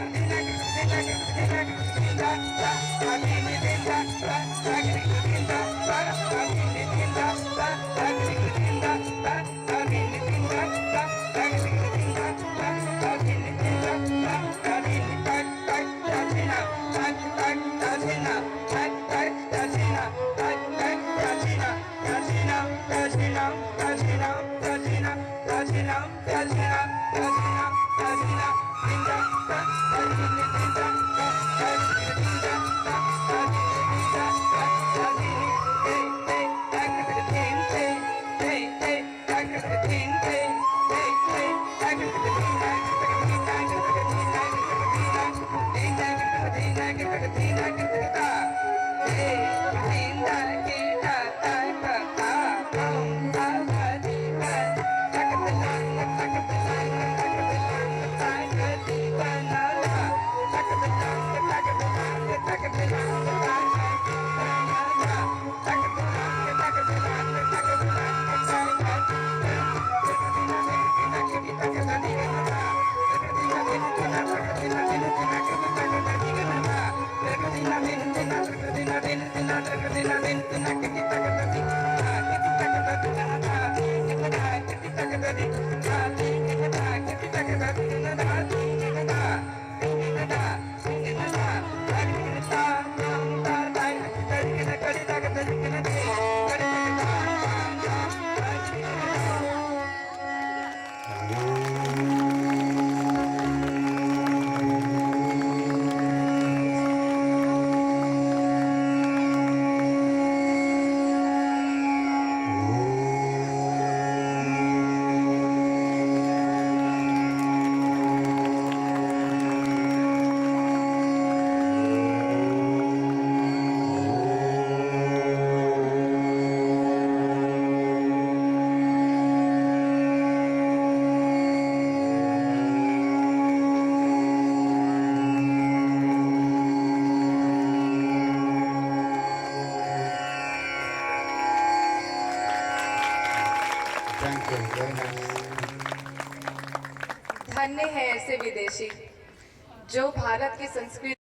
Speaker 2: Thank you very much.
Speaker 8: धन्य है ऐसे विदेशी जो भारत की संस्कृति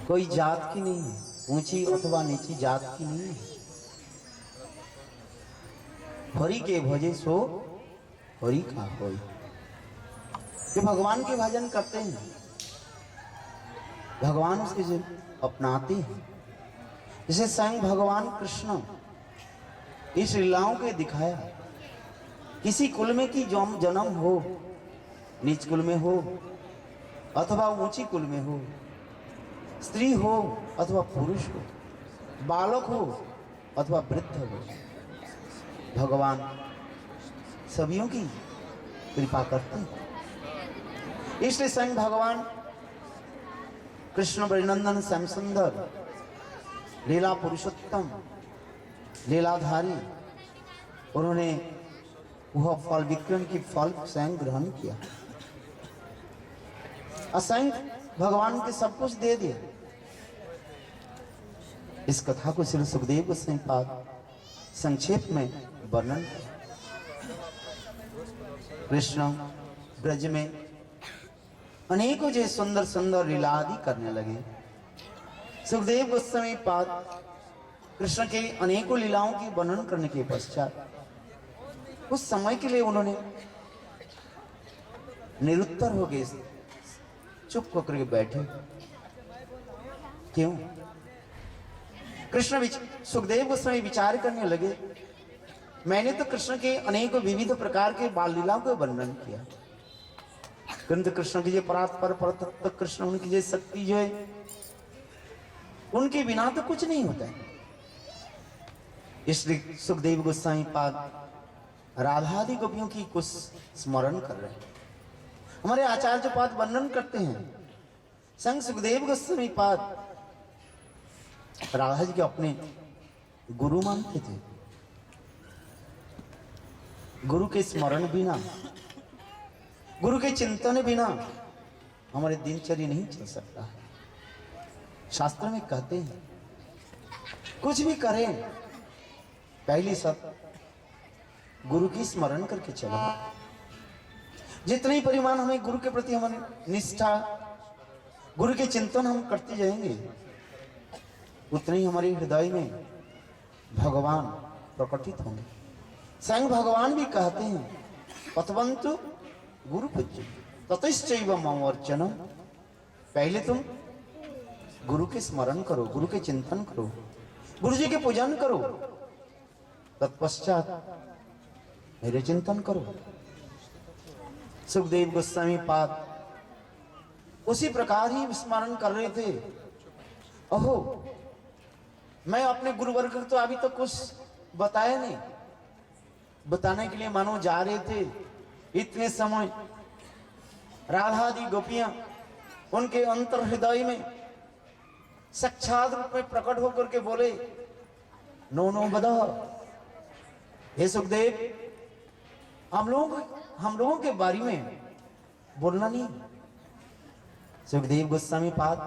Speaker 2: कोई जात की नहीं है, ऊंची अथवा नीची जात की नहीं है। हरि के भजे सो हरि का होय। ये भगवान के भजन करते हैं, भगवान उसके जो अपनाते हैं। जैसे स्वयं भगवान कृष्ण इस लीलाओं के दिखाया, किसी कुल में की जन्म हो, नीच कुल में हो अथवा ऊंची कुल में हो, स्त्री हो अथवा पुरुष हो, बालक हो अथवा वृद्ध हो, भगवान सभियों की कृपा करते हैं। इसलिए स्वयं भगवान कृष्ण वृनंदन श्याम सुंदर लीला पुरुषोत्तम लीलाधारी, उन्होंने वह फल विक्रम की फल स्वयं ग्रहण किया, असंख्य भगवान के सब कुछ दे दिया। इस कथा को श्री सुखदेव गोस्वामी पाद संक्षेप में वर्णन किया। कृष्ण ब्रज में अनेकों जो सुंदर सुंदर लीला आदि करने लगे। सुखदेव गोस्वामी पाद कृष्ण के अनेकों लीलाओं की वर्णन करने के पश्चात उस समय के लिए उन्होंने निरुत्तर हो गए, चुप होकर के बैठे। क्यों? कृष्ण सुखदेव गोस्वामी विचार करने लगे, मैंने तो कृष्ण के अनेकों विविध प्रकार के बाल लीलाओं का वर्णन किया, किंतु कृष्ण की जो परात्पर परतत्व कृष्ण, उनकी जो शक्ति जो है, उनके बिना तो कुछ नहीं होता है। इसलिए सुखदेव गोस्वामी पाद राधादि गोपियों की कुछ स्मरण कर रहे हैं। हमारे आचार्य पाद वर्णन करते हैं, संग सुखदेव गोस्वामी पाद राधा जी के अपने गुरु मानते थे। गुरु के स्मरण बिना, गुरु के चिंतन बिना हमारे दिनचर्या नहीं चल सकता है। शास्त्र में कहते हैं कुछ भी करें, पहली सब गुरु की स्मरण करके चलो। जितने परिमाण हमें गुरु के प्रति हमारी निष्ठा, गुरु के चिंतन हम करते जाएंगे, उतने ही हमारे हृदय में भगवान प्रकटित होंगे। स्वयं भगवान भी कहते हैं, पतवंतु गुरु पूज्य ततश्चैव मम अर्चनम। पहले तुम गुरु के स्मरण करो, गुरु के चिंतन करो, गुरु जी के पूजन करो, तत्पश्चात मेरे चिंतन करो। सुखदेव गोस्वामी पाद उसी प्रकार ही स्मरण कर रहे थे। ओहो, मैं अपने गुरुवर्ग को तो अभी तक कुछ बताया नहीं, बताने के लिए मानो जा रहे थे। इतने समय राधादि गोपियां उनके अंतर हृदय में साक्षात रूप में प्रकट होकर के बोले, नो नो बदा, हे सुखदेव, हम लोगों के बारे में बोलना नहीं। सुखदेव गोस्वामी पाद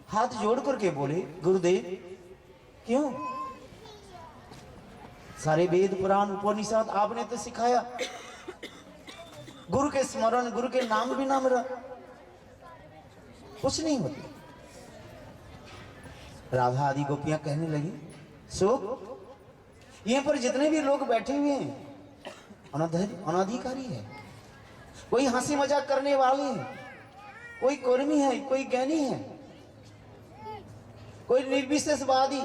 Speaker 2: हाथ जोड़ करके बोले, गुरुदेव क्यों? सारे वेद पुराण उपनिषद आपने तो सिखाया, गुरु के स्मरण, गुरु के नाम बिना मेरा कुछ नहीं होता। राधा आदि गोपियां कहने लगी, सुख यहाँ पर जितने भी लोग बैठे हुए हैं अनाधिकारी है, कोई हंसी मजाक करने वाले हैं, कोई कर्मी है, कोई ज्ञानी है, कोई निर्विशेषवादी।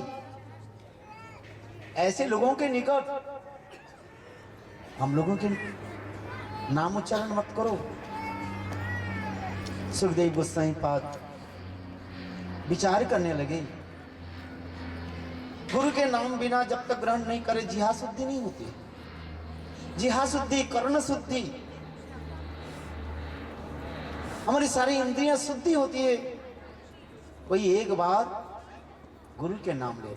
Speaker 2: ऐसे लोगों के निकट हम लोगों के नाम उच्चारण मत करो। सुखदेव गोस्वामी पाद विचार करने लगे, गुरु के नाम बिना जब तक ग्रहण नहीं करे जिहा शुद्धि नहीं होती। जिहा शुद्धि, कर्ण शुद्धि, हमारी सारी इंद्रियां शुद्धि होती है। कोई एक बार गुरु के नाम ले,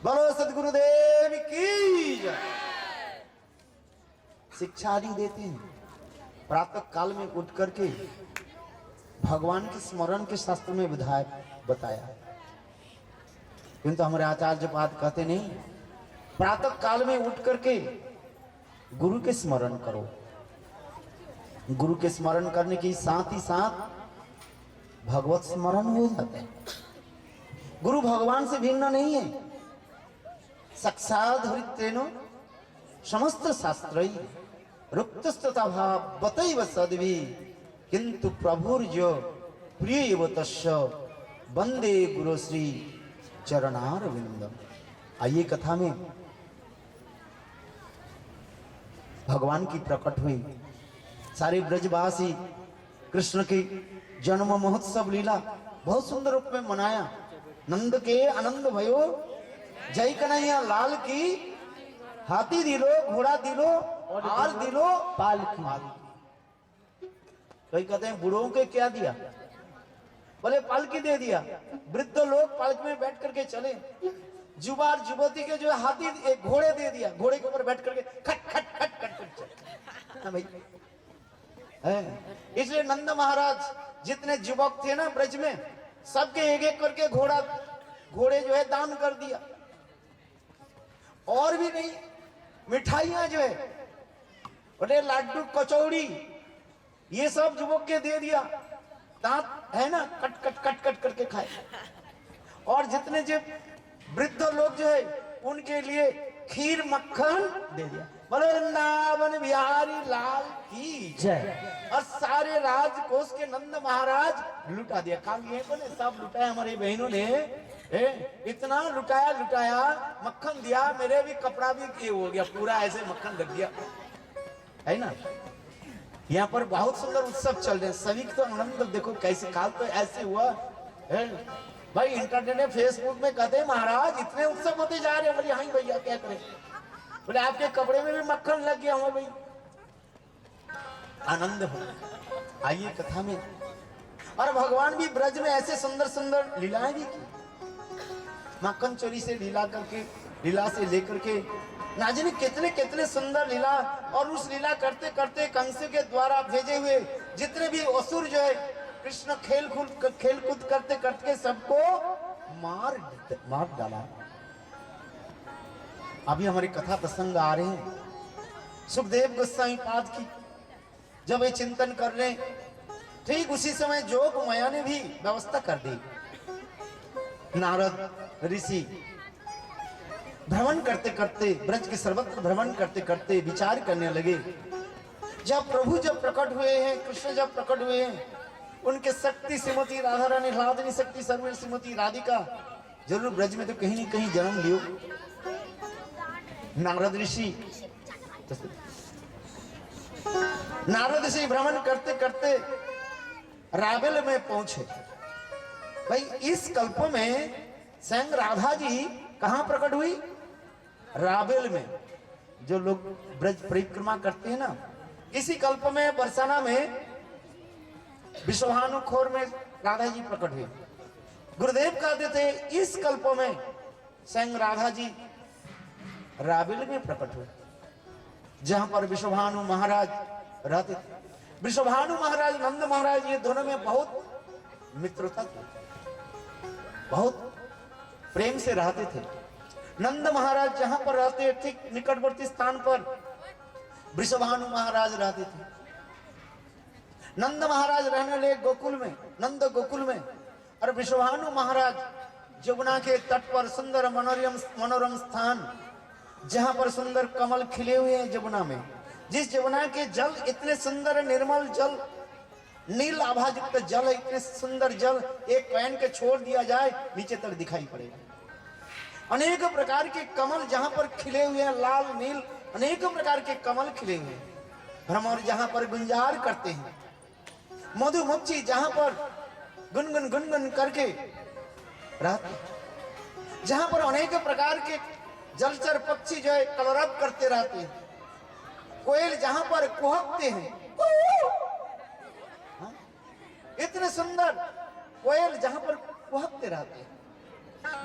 Speaker 2: बोलो सदगुरुदेव की जय। शिक्षा आदि देते हैं, प्रातः काल में उठ करके भगवान के स्मरण के शास्त्र में बताया, किंतु हमारे आचार्य पाद कहते नहीं, प्रातः काल में उठ करके गुरु के स्मरण करो। गुरु के स्मरण करने के साथ ही साथ भगवत स्मरण हो जाता है। गुरु भगवान से भिन्न नहीं है। साक्षात् हरित्रेनो समस्त शास्त्रई रुक्तस्तथा भाव बतैव सद्भि किंतु प्रभुर्जो प्रिय तस्य वंदे गुरु श्री चरणारविंदम। आइए कथा में भगवान की प्रकट हुई, सारे ब्रजवासी कृष्ण की जन्म महोत्सव लीला बहुत सुंदर रूप में मनाया। नंद के आनंद भयो जय कन्हैया लाल की, हाथी दिलो, घोड़ा दिलो, आर दिलो, पालकी। कई कहते हैं बूढ़ों के क्या दिया, बोले पालकी दे दिया। वृद्ध लोग पालकी में बैठ करके चले। जुबा और युवती के जो हाथी एक घोड़े दे दिया, घोड़े के ऊपर बैठ करके खट खट खट खट खट चल। हाँ भाई, इसलिए नंद महाराज जितने युवक थे ना ब्रज में, सबके एक एक करके घोड़े जो है दान कर दिया। और भी नहीं, मिठाइयां जो है, बोले लड्डू कचौड़ी, ये सब युवक के दे दिया। दांत है ना, कट कट कट कट करके खाए। और जितने जो वृद्ध लोग जो है उनके लिए खीर मक्खन दे दिया। बोले वृंदावन बिहारी लाल की जय। और सारे राजकोष के नंद महाराज लुटा दिया। काम ये बोले सब लुटाया, हमारी बहनों ने इतना लुटाया, मक्खन दिया, मेरे भी कपड़ा भी ये हो गया, पूरा ऐसे मक्खन लग गया, है ना। यहाँ पर बहुत सुंदर उत्सव चल रहे हैं, सभी तो आनंद देखो कैसे। काल तो ऐसे हुआ है भाई, इंटरनेट फेसबुक में कहते हैं महाराज इतने उत्सव होते जा रहे हैं। बोले हाँ भैया क्या करें, बोले आपके कपड़े में भी मक्खन लग गया हुआ भाई, आनंद हो। आइए कथा में। और भगवान भी ब्रज में ऐसे सुंदर सुंदर लीलाएं भी की। मक्खन चोरी से लीला से लेकर के ना जाने कितने कितने सुंदर लीला। और उस लीला करते करते कंस के द्वारा भेजे हुए जितने भी असुर जो है, कृष्ण खेल कूद करते करते सबको मार डाला। अभी हमारी कथा प्रसंग आ रहे हैं सुखदेव गोस्वामी पाद की। जब ये चिंतन कर रहे, ठीक उसी समय जोग माया ने भी व्यवस्था कर दी। नारद ऋषि भ्रमण करते करते, ब्रज के सर्वत्र भ्रमण करते करते विचार करने लगे, जब प्रभु जब प्रकट हुए हैं, कृष्ण जब प्रकट हुए हैं, उनके शक्ति श्रीमती राधा रानी ह्लादिनी शक्ति सर्व श्रीमती राधिका जरूर ब्रज में तो कहीं न कहीं जन्म लियो। नारद ऋषि भ्रमण करते करते राबेल में पहुंचे। भाई इस कल्प में स्वयं राधा जी कहां प्रकट हुई? राबेल में। जो लोग ब्रज परिक्रमा करते हैं ना, इसी कल्प में बरसाना में विश्वानुखोर में राधा जी प्रकट हुई। गुरुदेव कहते थे इस कल्प में स्वयं राधा जी राबेल में प्रकट हुए, जहां पर विश्वभानु महाराज रहते थे। विश्वभानु महाराज, नंद महाराज, ये दोनों में बहुत मित्रता थी, बहुत प्रेम से रहते थे। नंद महाराज जहां पर रहते ठीक निकटवर्ती स्थान पर विश्वभानु महाराज रहते थे। नंद महाराज रहने लगे गोकुल में, नंद गोकुल में, और विश्वभानु महाराज
Speaker 1: जमुना के तट पर सुंदर मनोरम मनोरम स्थान, जहां पर सुंदर कमल खिले हुए हैं जमुना में। जिस जमुना के जल इतने सुंदर निर्मल जल, नील आभायुक्त जल, इतने सुंदर जल, एक पैन के छोड़ दिया जाए नीचे तक दिखाई पड़ेगा। अनेक प्रकार के कमल जहां पर खिले हुए हैं, लाल नील अनेक प्रकार के कमल खिले हुए हैं। भ्रमर जहां पर गुंजार करते हैं, मधुमक्खी जहां पर गुनगुन गुनगुन करके रहते हैं, जहां पर अनेक प्रकार के जलचर पक्षी जो है कलरव करते रहते हैं, कोयल जहां पर कुहकते हैं, हाँ? इतने सुंदर कोयल जहां पर कुहकते रहते हैं,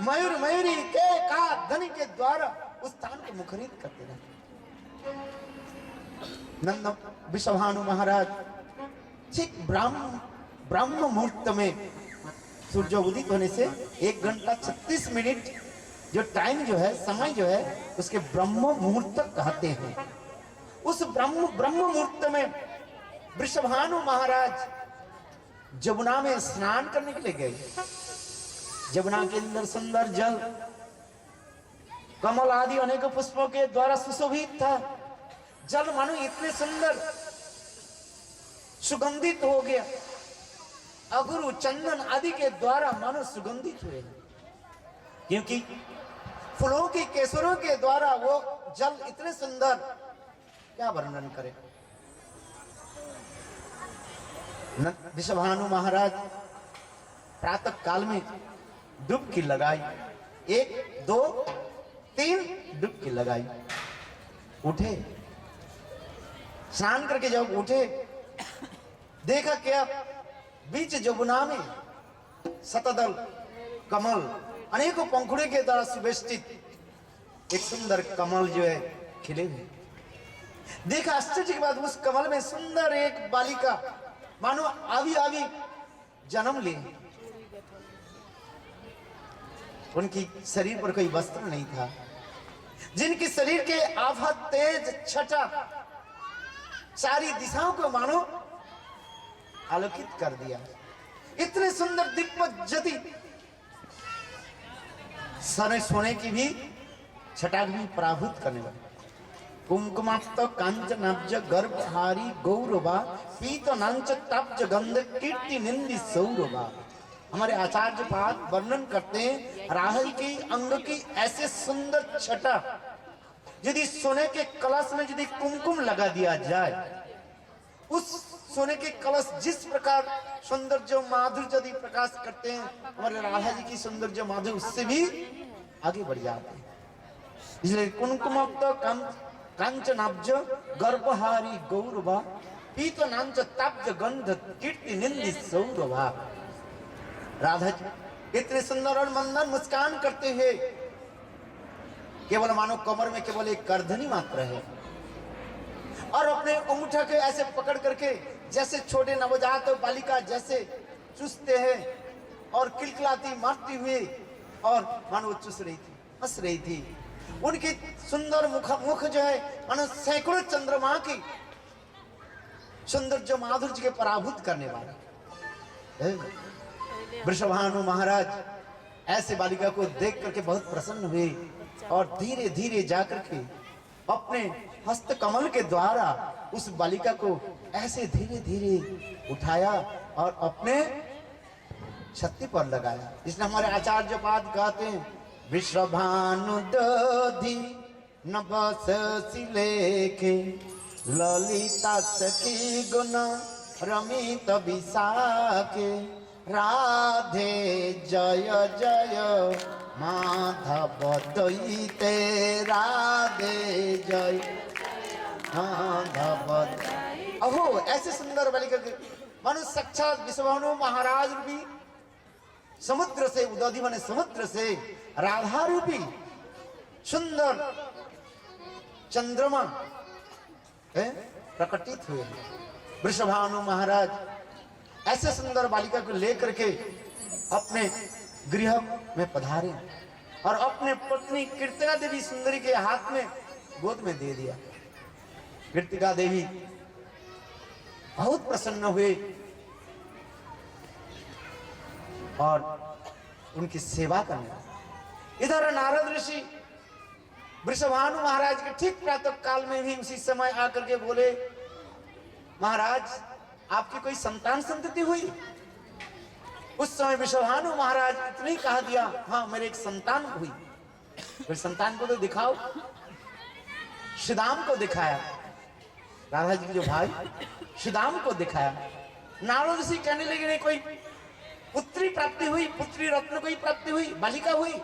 Speaker 1: मयूर मयूरी के का ध्वनि के द्वारा उस स्थान को मुखरित करते रहते हैं। नंद विश्वभानु महाराज ठीक ब्रह्म मुहूर्त में सूर्य उदित होने से 1 घंटा 36 मिनट जो टाइम जो है, समय जो है, उसके ब्रह्म मुहूर्त कहते हैं। उस ब्रह्म मुहूर्त में वृषभानु महाराज जमुना में स्नान करने के लिए गए। जमुना के अंदर सुंदर जल, कमल आदि अनेक पुष्पों के द्वारा सुशोभित था। जल मानो इतने सुंदर सुगंधित हो गया, अगुरु चंदन आदि के द्वारा मानो सुगंधित हुए, क्योंकि फूलों की केसरों के द्वारा वो जल इतने सुंदर, क्या वर्णन करें। विश्वभानु महाराज प्रातः काल में डुबकी लगाई, 1 2 3 डुबकी लगाई, उठे, स्नान करके जब उठे, देखा क्या बीच जमुना में शतदल कमल अनेकों पंखुड़े के द्वारा सुवेष्टित एक सुंदर कमल जो है खिले हुए। देखा आश्चर्य के बाद उस कमल में सुंदर एक बालिका मानो आवी जन्म ली। उनकी शरीर पर कोई वस्त्र नहीं था, जिनके शरीर के आभा तेज छटा सारी दिशाओं को मानो आलोकित कर दिया। इतने सुंदर दिग्वज्जति, सोने की भी छटा भी पराभूत करने वाली, कुंकुमाप्त कांचनाब्ज गर्भहारी गौरवा पीत नांच ताब्ज गंध कीर्ति निंदी सौरवा। हमारे आचार्य पाद वर्णन करते हैं, राहल की अंग की ऐसे सुंदर छटा, यदि सोने के कलश में यदि कुमकुम लगा दिया जाए, उस सोने के कलश जिस प्रकार सुंदर जो माधुर्य यदि प्रकाश करते हैं, हमारे राधा जी की सुंदर जो माधुर्य उससे भी आगे बढ़ जाते हैं। इसलिए कुमकुमाप्त कांचनाब्ज गर्भहारी गौरवा पीत नांच ताब्ज गंध कीर्ति निंदी सौरवा। राधा जी इतने सुंदर और मंदन मुस्कान करते हैं, केवल मानो कमर में केवल एक करधनी मात्र है, और अपने अंगूठा के ऐसे पकड़ करके जैसे छोटे नवजात बालिका जैसे चूसते हैं और किलकिलाती मारती हुई, और मानो वो चूस रही थी, हंस रही थी। उनकी सुंदर मुख जो है मानो सैकड़ों चंद्रमा की सुंदर जो माधुर्य के पराभूत करने वाला। वृषभानु महाराज ऐसे बालिका को देख करके बहुत प्रसन्न हुए, और धीरे धीरे जाकर के अपने हस्त कमल के द्वारा उस बालिका को ऐसे धीरे धीरे उठाया और अपने छाती पर लगाया। इसलिए हमारे आचार्य पाद कहते हैं, विश्वभानु दधि नभस सिलेखे ललिता सखी गुण रमित विशाखे राधे जय जय माधव दयिते राधे जय माधव। अहो ऐसे सुंदर बालिका मानो साक्षात विश्वभानु महाराज रूपी समुद्र से उदधि माने समुद्र से राधा रूपी सुंदर चंद्रमा प्रकटित हुए। वृषभानु महाराज ऐसे सुंदर बालिका को लेकर के अपने गृह में पधारे और अपने पत्नी कीर्तिका देवी सुंदरी के हाथ में गोद में दे दिया। कीर्तिका देवी बहुत प्रसन्न हुए और उनकी सेवा करने लगे। इधर नारद ऋषि वृषभानु महाराज के ठीक प्रातः काल में भी उसी समय आकर के बोले, महाराज आपकी कोई संतान संतति हुई? उस समय वृषभानु महाराज इतने ही कहा दिया, हाँ मेरे एक संतान हुई। फिर संतान को तो दिखाओ। श्रीदाम को दिखाया, राधा जी के जो भाई श्रीदाम को दिखाया। नारद ऋषि कहने लगे नहीं कोई पुत्री प्राप्ति हुई, पुत्री रत्न को ही प्राप्ति हुई, बालिका हुई।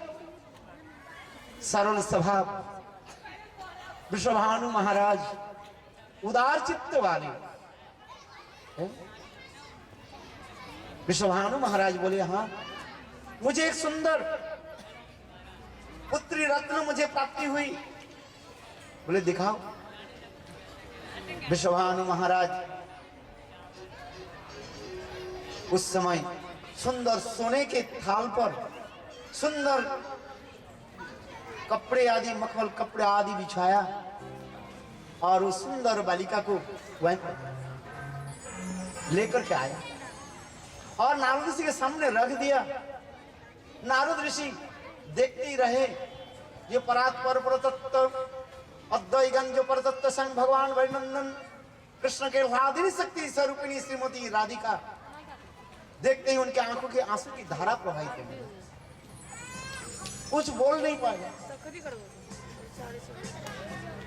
Speaker 1: सरल स्वभाव वृषभानु महाराज उदार चित्त वाले। वृषभानु महाराज बोले, हाँ मुझे एक सुंदर पुत्री रत्न मुझे प्राप्ति हुई। बोले दिखाओ। वृषभानु महाराज उस समय सुंदर सोने के थाल पर सुंदर कपड़े आदि, मखमल कपड़े आदि बिछाया और उस सुंदर बालिका को वहीं लेकर के आया और नारद ऋषि के सामने रख दिया। नारद ऋषि देखते ही रहे। ये परात्पर परतत्व अद्वैगन जो परतत्व संग भगवान वैनंदन कृष्ण के राधिनी शक्ति स्वरूपिणी श्रीमती राधिका, देखते ही उनके आंखों के आंसू की धारा प्रवाहित होने लगी। कुछ बोल नहीं पाया,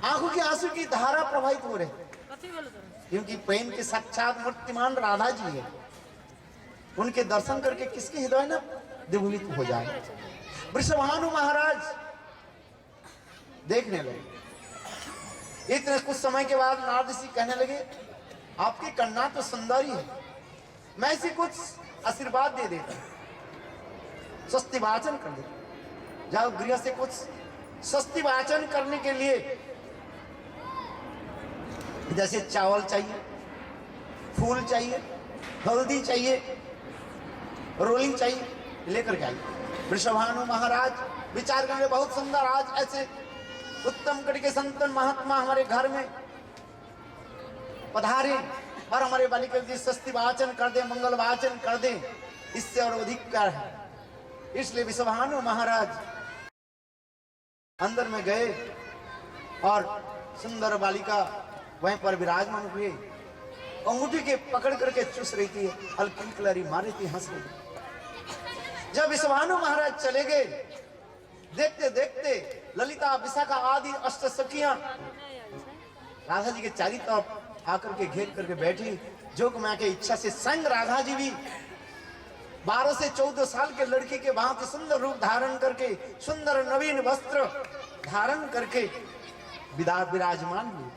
Speaker 1: आंखों के आंसू की धारा प्रवाहित हो रहे, क्योंकि प्रेम के साक्षात मूर्तिमान राधा जी है। उनके दर्शन करके किसके हृदय न द्विभूमित हो जाए। वृषभानु महाराज देखने लगे। इतने कुछ समय के बाद नारद ऋषि कहने लगे, आपकी कन्या तो सुंदरी है, मैं इसे कुछ आशीर्वाद दे देता, स्वस्ति वाचन कर देता। जाओ गृह से कुछ स्वस्ति वाचन करने के लिए, जैसे चावल चाहिए, फूल चाहिए, हल्दी चाहिए, रोलिंग चाहिए, लेकर के आइए। वृषभानु महाराज विचार करेंगे, बहुत सुंदर, आज ऐसे उत्तम कड़ी के संतन महात्मा हमारे घर में पधारे और हमारे बालिका जी स्वस्ति वाचन कर दे, मंगल वाचन कर दे, इससे और अधिक क्या है। इसलिए वृषभानु महाराज अंदर में गए और सुंदर बालिका वहीं पर विराजमान हुए, अंगूठी के पकड़ करके चूस रही थी, हल्की कलरी मार रही थी, हंस रही। जब वृषभानु महाराज चले गए, देखते देखते ललिता विशाखा आदि अष्ट सखियां राधा जी के चारों तरफ आकर के घेर करके बैठी। जोग मां के इच्छा से संग राधा जी भी 12 से 14 साल के लड़की के भांति सुंदर रूप धारण करके, सुंदर नवीन वस्त्र धारण करके विराजमान हुए।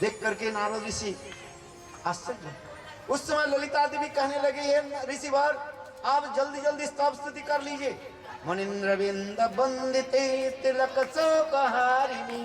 Speaker 1: देख करके नारद ऋषि आश्चर्य। उस समय ललिता देवी कहने लगे, हे ऋषिवर आप जल्दी जल्दी स्तव स्तुति कर लीजिए। मनिंद्र बिंद बंदिते तिलक चौकहारिणी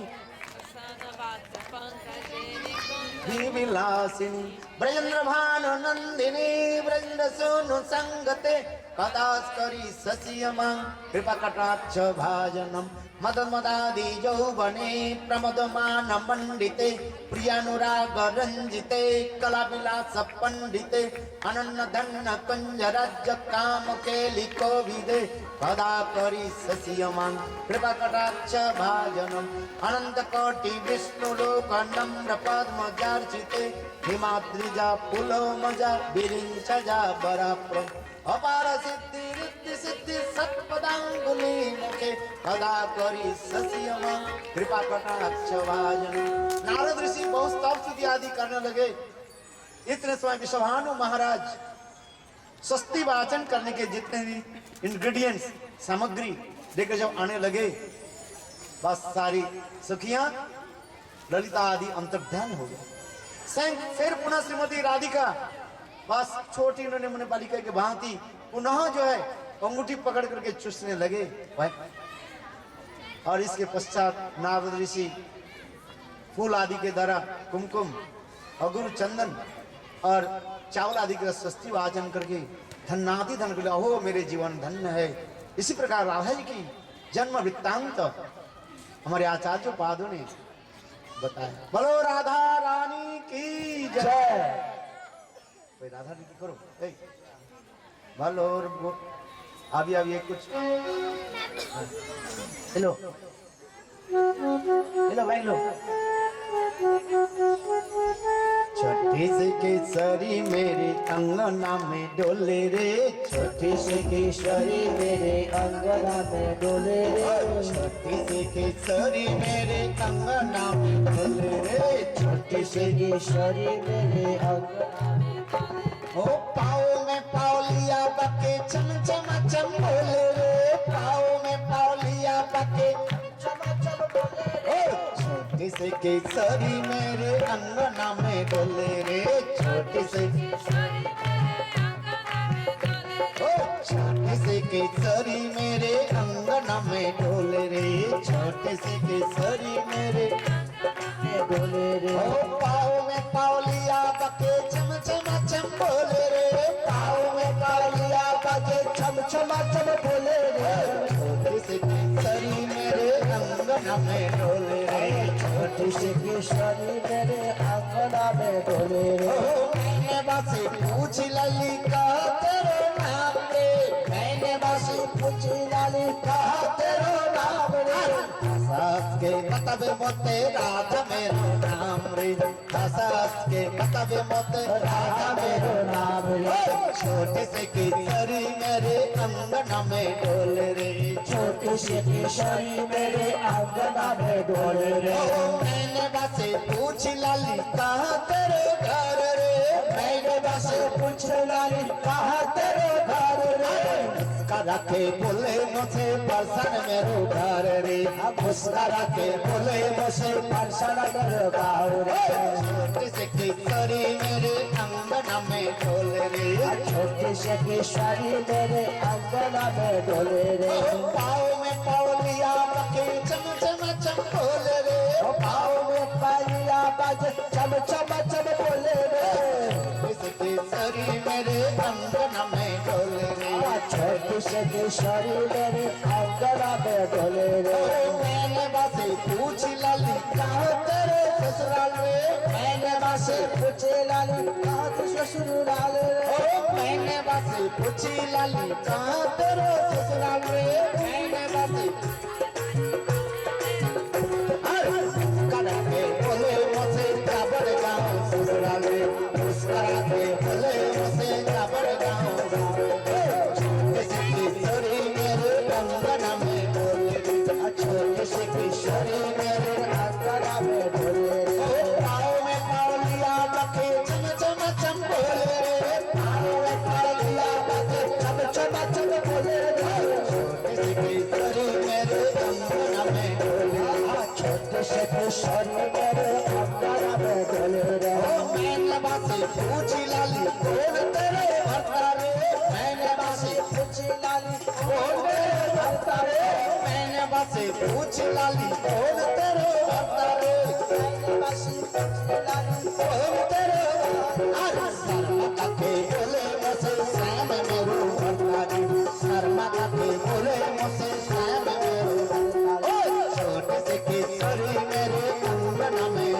Speaker 1: विलासिनी ब्रजेंद्र भानु नंदिनी ब्रज सोनु संगते कदास्करी ससियमा कृपा कटाक्ष भाजनम मदन मदादि यौवने प्रमदमान मंडिते प्रियानुराग रंजिते कला विलास पंडिते अनन्न धन कुंज राज्य काम केलि कोविदे कदा करी ससियमान कृपा कटाक्ष भाजनम अनंत कोटि विष्णु लोक नम्र पद्म जार्चिते हिमाद्रिजा पुलो मजा बिरिंचजा बराप्रम अपार सिद्धि रिद्धि सिद्धि सत्पदांगुली मुखे कदा करी ससियमा कृपा कटाक्ष भाजनम। नारद ऋषि बहुत स्तव स्तुति आदि करने लगे। इतने समय वृषभानु महाराज स्वस्ति वाचन करने के जितने भी इंग्रेडिएंट्स सामग्री लेकर जब आने लगे, बस सारी सखियां ललिता आदि अंतर्ध्यान हो गए। फिर पुनः श्रीमती राधिका बस छोटी उन्होंने मुनि बालिका के भांति पुनः जो है अंगूठी पकड़ करके चूसने लगे। और इसके पश्चात नारद ऋषि फूल आदि के द्वारा कुमकुम अगुरु चंदन और चावल आदि के स्वस्ति वाचन करके धन्नादि धन कर, हो मेरे जीवन धन्य है। इसी प्रकार राधा जी की जन्म वृत्तांत हमारे आचार्य पादों ने बताया। बोलो राधा रानी की जय। राधा जी की करो। बोलो
Speaker 2: अभी अभी कुछ हेलो हेलो भाई लो। छोटी सी केसरी मेरे अंगना में डोले रे, छोटी सी केसरी मेरे अंगना में डोले रे, छोटी सी केसरी मेरे अंगना में डोले रे, छोटी सी केसरी मेरे अंगना में ओ पाओ में पाओ लिया बके चम चम चम बोले रे, पाओ में पाओ लिया बके चम चम बोले रे, छोटी सी केसरी मेरे अंगना में डोले रे, छोटी सी छोटी सी केसरी मेरे अंगना में डोले रे, छोटी सी केसरी मेरे डोले रे, ओ पाओ में पाओ लिया बके चम चम चम बोले रे, पाओ में पाओ लिया बके चम चम चम बोले रे, छोटी सी केसरी मेरे अंगना में डोले रे, छोटी सी केसरी मेरे अंगना में डोले रे, मैंने बस पूछ लली का तेरे नाम रे, मैंने बस पूछ लली का तेरे नाम रे, सास के मतबे मोते राधा मेरो नाम रे, सास के मतबे मोते राधा मेरो नाम रे, छोटे से केसरी मेरे अंगना में डोले रे, छोटे से केसरी मेरे अंगना में डोले रे, मैंने बस पूछ लाली कहाँ तेरे घर रे, मैंने बस पूछ लाली कहाँ तेरे घर रे, मुस्करा के बोले मुझे परसन मेरो घर रे, मुस्करा के बोले मुझे परसन मेरो घर रे, छोटे से केसरी मेरे अंगना में डोले रे, छोटे से केसरी मेरे अंगना में डोले रे, पाँव में पाँव लिया बके चम चम चम बोले रे, पाँव में पाँव लिया बके चम चम चम बोले रे, छोटे से केसरी मेरे अंगना में डोले रे, छोटे से केसरी मेरे अंगना में डोले रे, मैंने बस पूछ लाली कहाँ तेरे ससुराल रे, मैंने बस पूछ लाली कहाँ तेरे ससुराल रे, मैंने बस पूछ लाली कहाँ तेरे ससुराल रे, मैंने बस मुस्करा के बोले मुझे जाबर गाँव ससुराल रे, मुस्करा के बोले मुझे जाबर गाँव छोटे से केसरी मेरे अंगना में डोले रे, छोटे से केसरी मेरे अंगना में डोले रे, पाँव में पाँव लिया बके चम चम चम बोले रे, पाँव में पाँव लिया बके चम चम चम बोले रे, छोटे से केसरी मेरे अंगना में डोले रे, छोटे से केसरी मेरे अंगना में डोले रे, मैंने बस पूछ लाली कौन तेरे भरता रे, मैंने बस पूछ लाली कौन तेरे भरता रे, मैंने बस पूछ लाली कौन तेरे भरता रे, मैंने बस पूछ लाली कौन तेरे अरे शर्मा के बोले मुझे श्याम मेरो भरता रे, शर्मा के बोले मुझे श्याम मेरो भरता रे, छोटे से केसरी मेरे अंगना में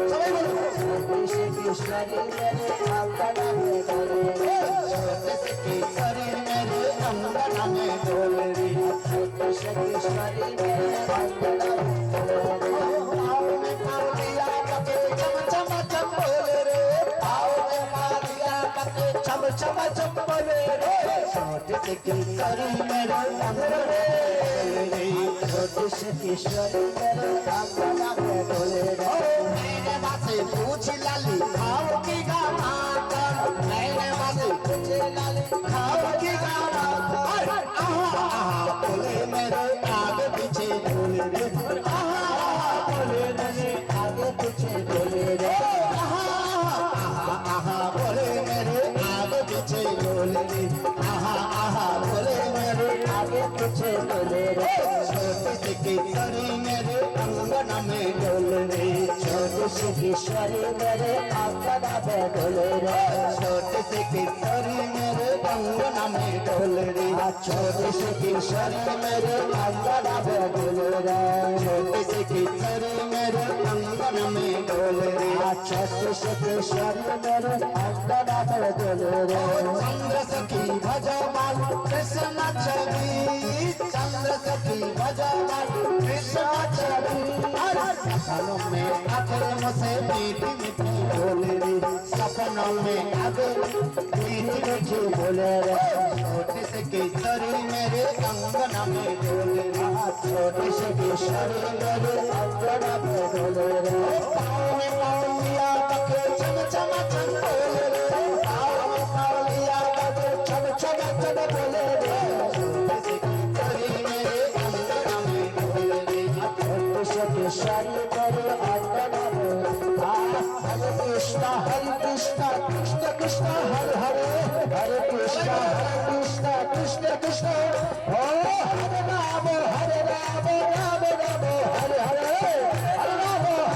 Speaker 2: सभी बोलो, छोटे से केसरी मेरे अंगना में डोले रे, छोटे से केसरी मेरे अंगना में डोले रे, छोटे से केसरी मेरे अंगना में डोले रे, पाँव में पाँव लिया बके चम चम चम बोले रे, पाँव में पाँव लिया बके चम चम चम बोले रे, छोटे से केसरी मेरे अंगना में डोले रे, छोटे से केसरी मेरे अंगना में डोले रे, मैंने बस पूछ लाली खाओ की गाना कर, मैंने बस पूछ लाली खाओ की गाना कर, आहा आहा बोले मेरे आगे पीछे बोले रे, आहा बोले मेरे आगे पीछे बोले रे, आहा आहा बोले मेरे आगे पीछे बोले रे, आहा आहा बोले मेरे आगे पीछे बोले रे, छोटे से केसरी मेरे अंगना में डोले रे, छोटे से केसरी मेरे अंगना में डोले रे, छोटे से केसरी मेरे अंगना में डोले रे, छोटे से केसरी मेरे अंगना में डोले रे, छोटे से केसरी मेरे अंगना में डोले रे,
Speaker 4: छोटे से केशरी मेरे अंगना में डोले रे
Speaker 2: चंद्र सखी भजमान कृष्ण छवि चंद्र सखी भजमान कृष्ण छवि सपनों में आकर मुझसे मीठी मीठी बोले रे सपनों में आकर मीठी मीठी बोले रे छोटे से केसरी मेरे अंगना में डोले रे छोटे से केसरी मेरे अंगना में डोले रे पाँव में पाँव लिया बके चम चम चम बोले रे पाँव में पाँव लिया बके चम चम चम बोले रे छोटे से केसरी मेरे अंगना में डोले रे छोटे से केसरी मेरे अंगना में हरे कृष्णा कृष्ण कृष्ण हरे हरे हरे कृष्णा कृष्ण कृष्ण ओ हरे राम राम राम हरे हरे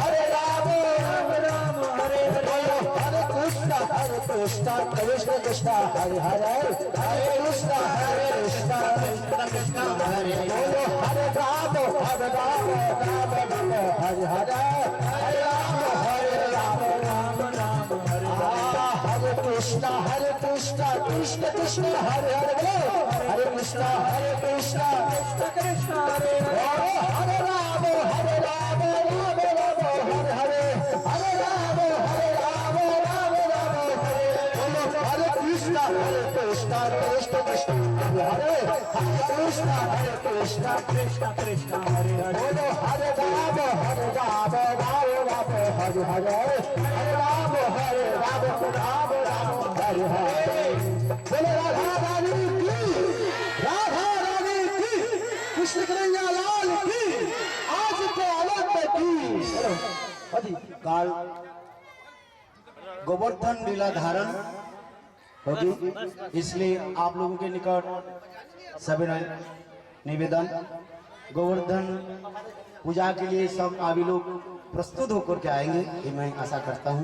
Speaker 2: हरे राम राम हरे हरे हरे कृष्णा कृष्ण कृष्ण हरे हरे हरे कृष्णा कृष्ण कृष्ण हरे बोलो हरे राम राम हरे हरे हरे राम राम हरे हरे कृष्णा कृष्ण कृष्ण हरे हरे बोलो हरे कृष्णा कृष्ण कृष्ण हरे हरे राम राम राम हरे हरे हरे राम राम हरे बोलो हरे कृष्णा कृष्ण कृष्ण हरे हरे हरे कृष्णा कृष्ण कृष्ण हरे हरे बोलो हरे राम राम हरे हरे हरे राम राम हरे हरे बोलो राधा रानी की कृष्ण कन्हैया लाल की आज के आनंद की काल गोवर्धन लीला धारण होगी इसलिए आप लोगों के निकट सभी निवेदन गोवर्धन पूजा के लिए सब आदि लोग प्रस्तुत होकर के आएंगे ये मैं आशा करता हूँ।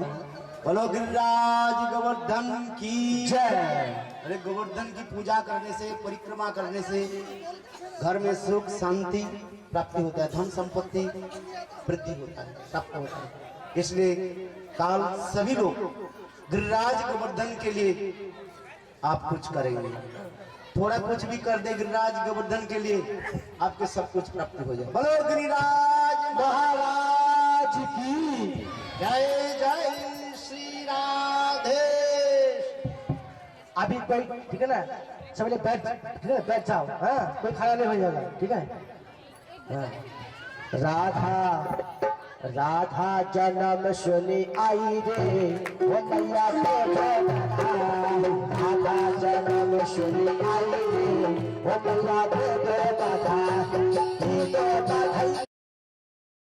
Speaker 2: बोलो गिरिराज गोवर्धन की जय। अरे गोवर्धन की पूजा करने से परिक्रमा करने से घर में सुख शांति प्राप्ति होता है धन संपत्ति वृद्धि होता है प्राप्त होता है इसलिए काल सभी लोग गिरिराज गोवर्धन के लिए आप कुछ करेंगे थोड़ा कुछ भी कर दे गिरिराज गोवर्धन के लिए आपके सब कुछ प्राप्त हो जाए। बोलो गिरिराज महाराज की जय जय श्री राधे।
Speaker 4: अभी बैठ ठीक है ना सब लोग बैठ ठीक है बैठ जाओ हाँ कोई खड़ा नहीं हो जाएगा ठीक है हाँ। राधा जन्म सुनी आई रे वो मैया राधा जन्म सुनी आई रे वो मैया दे दो बधाई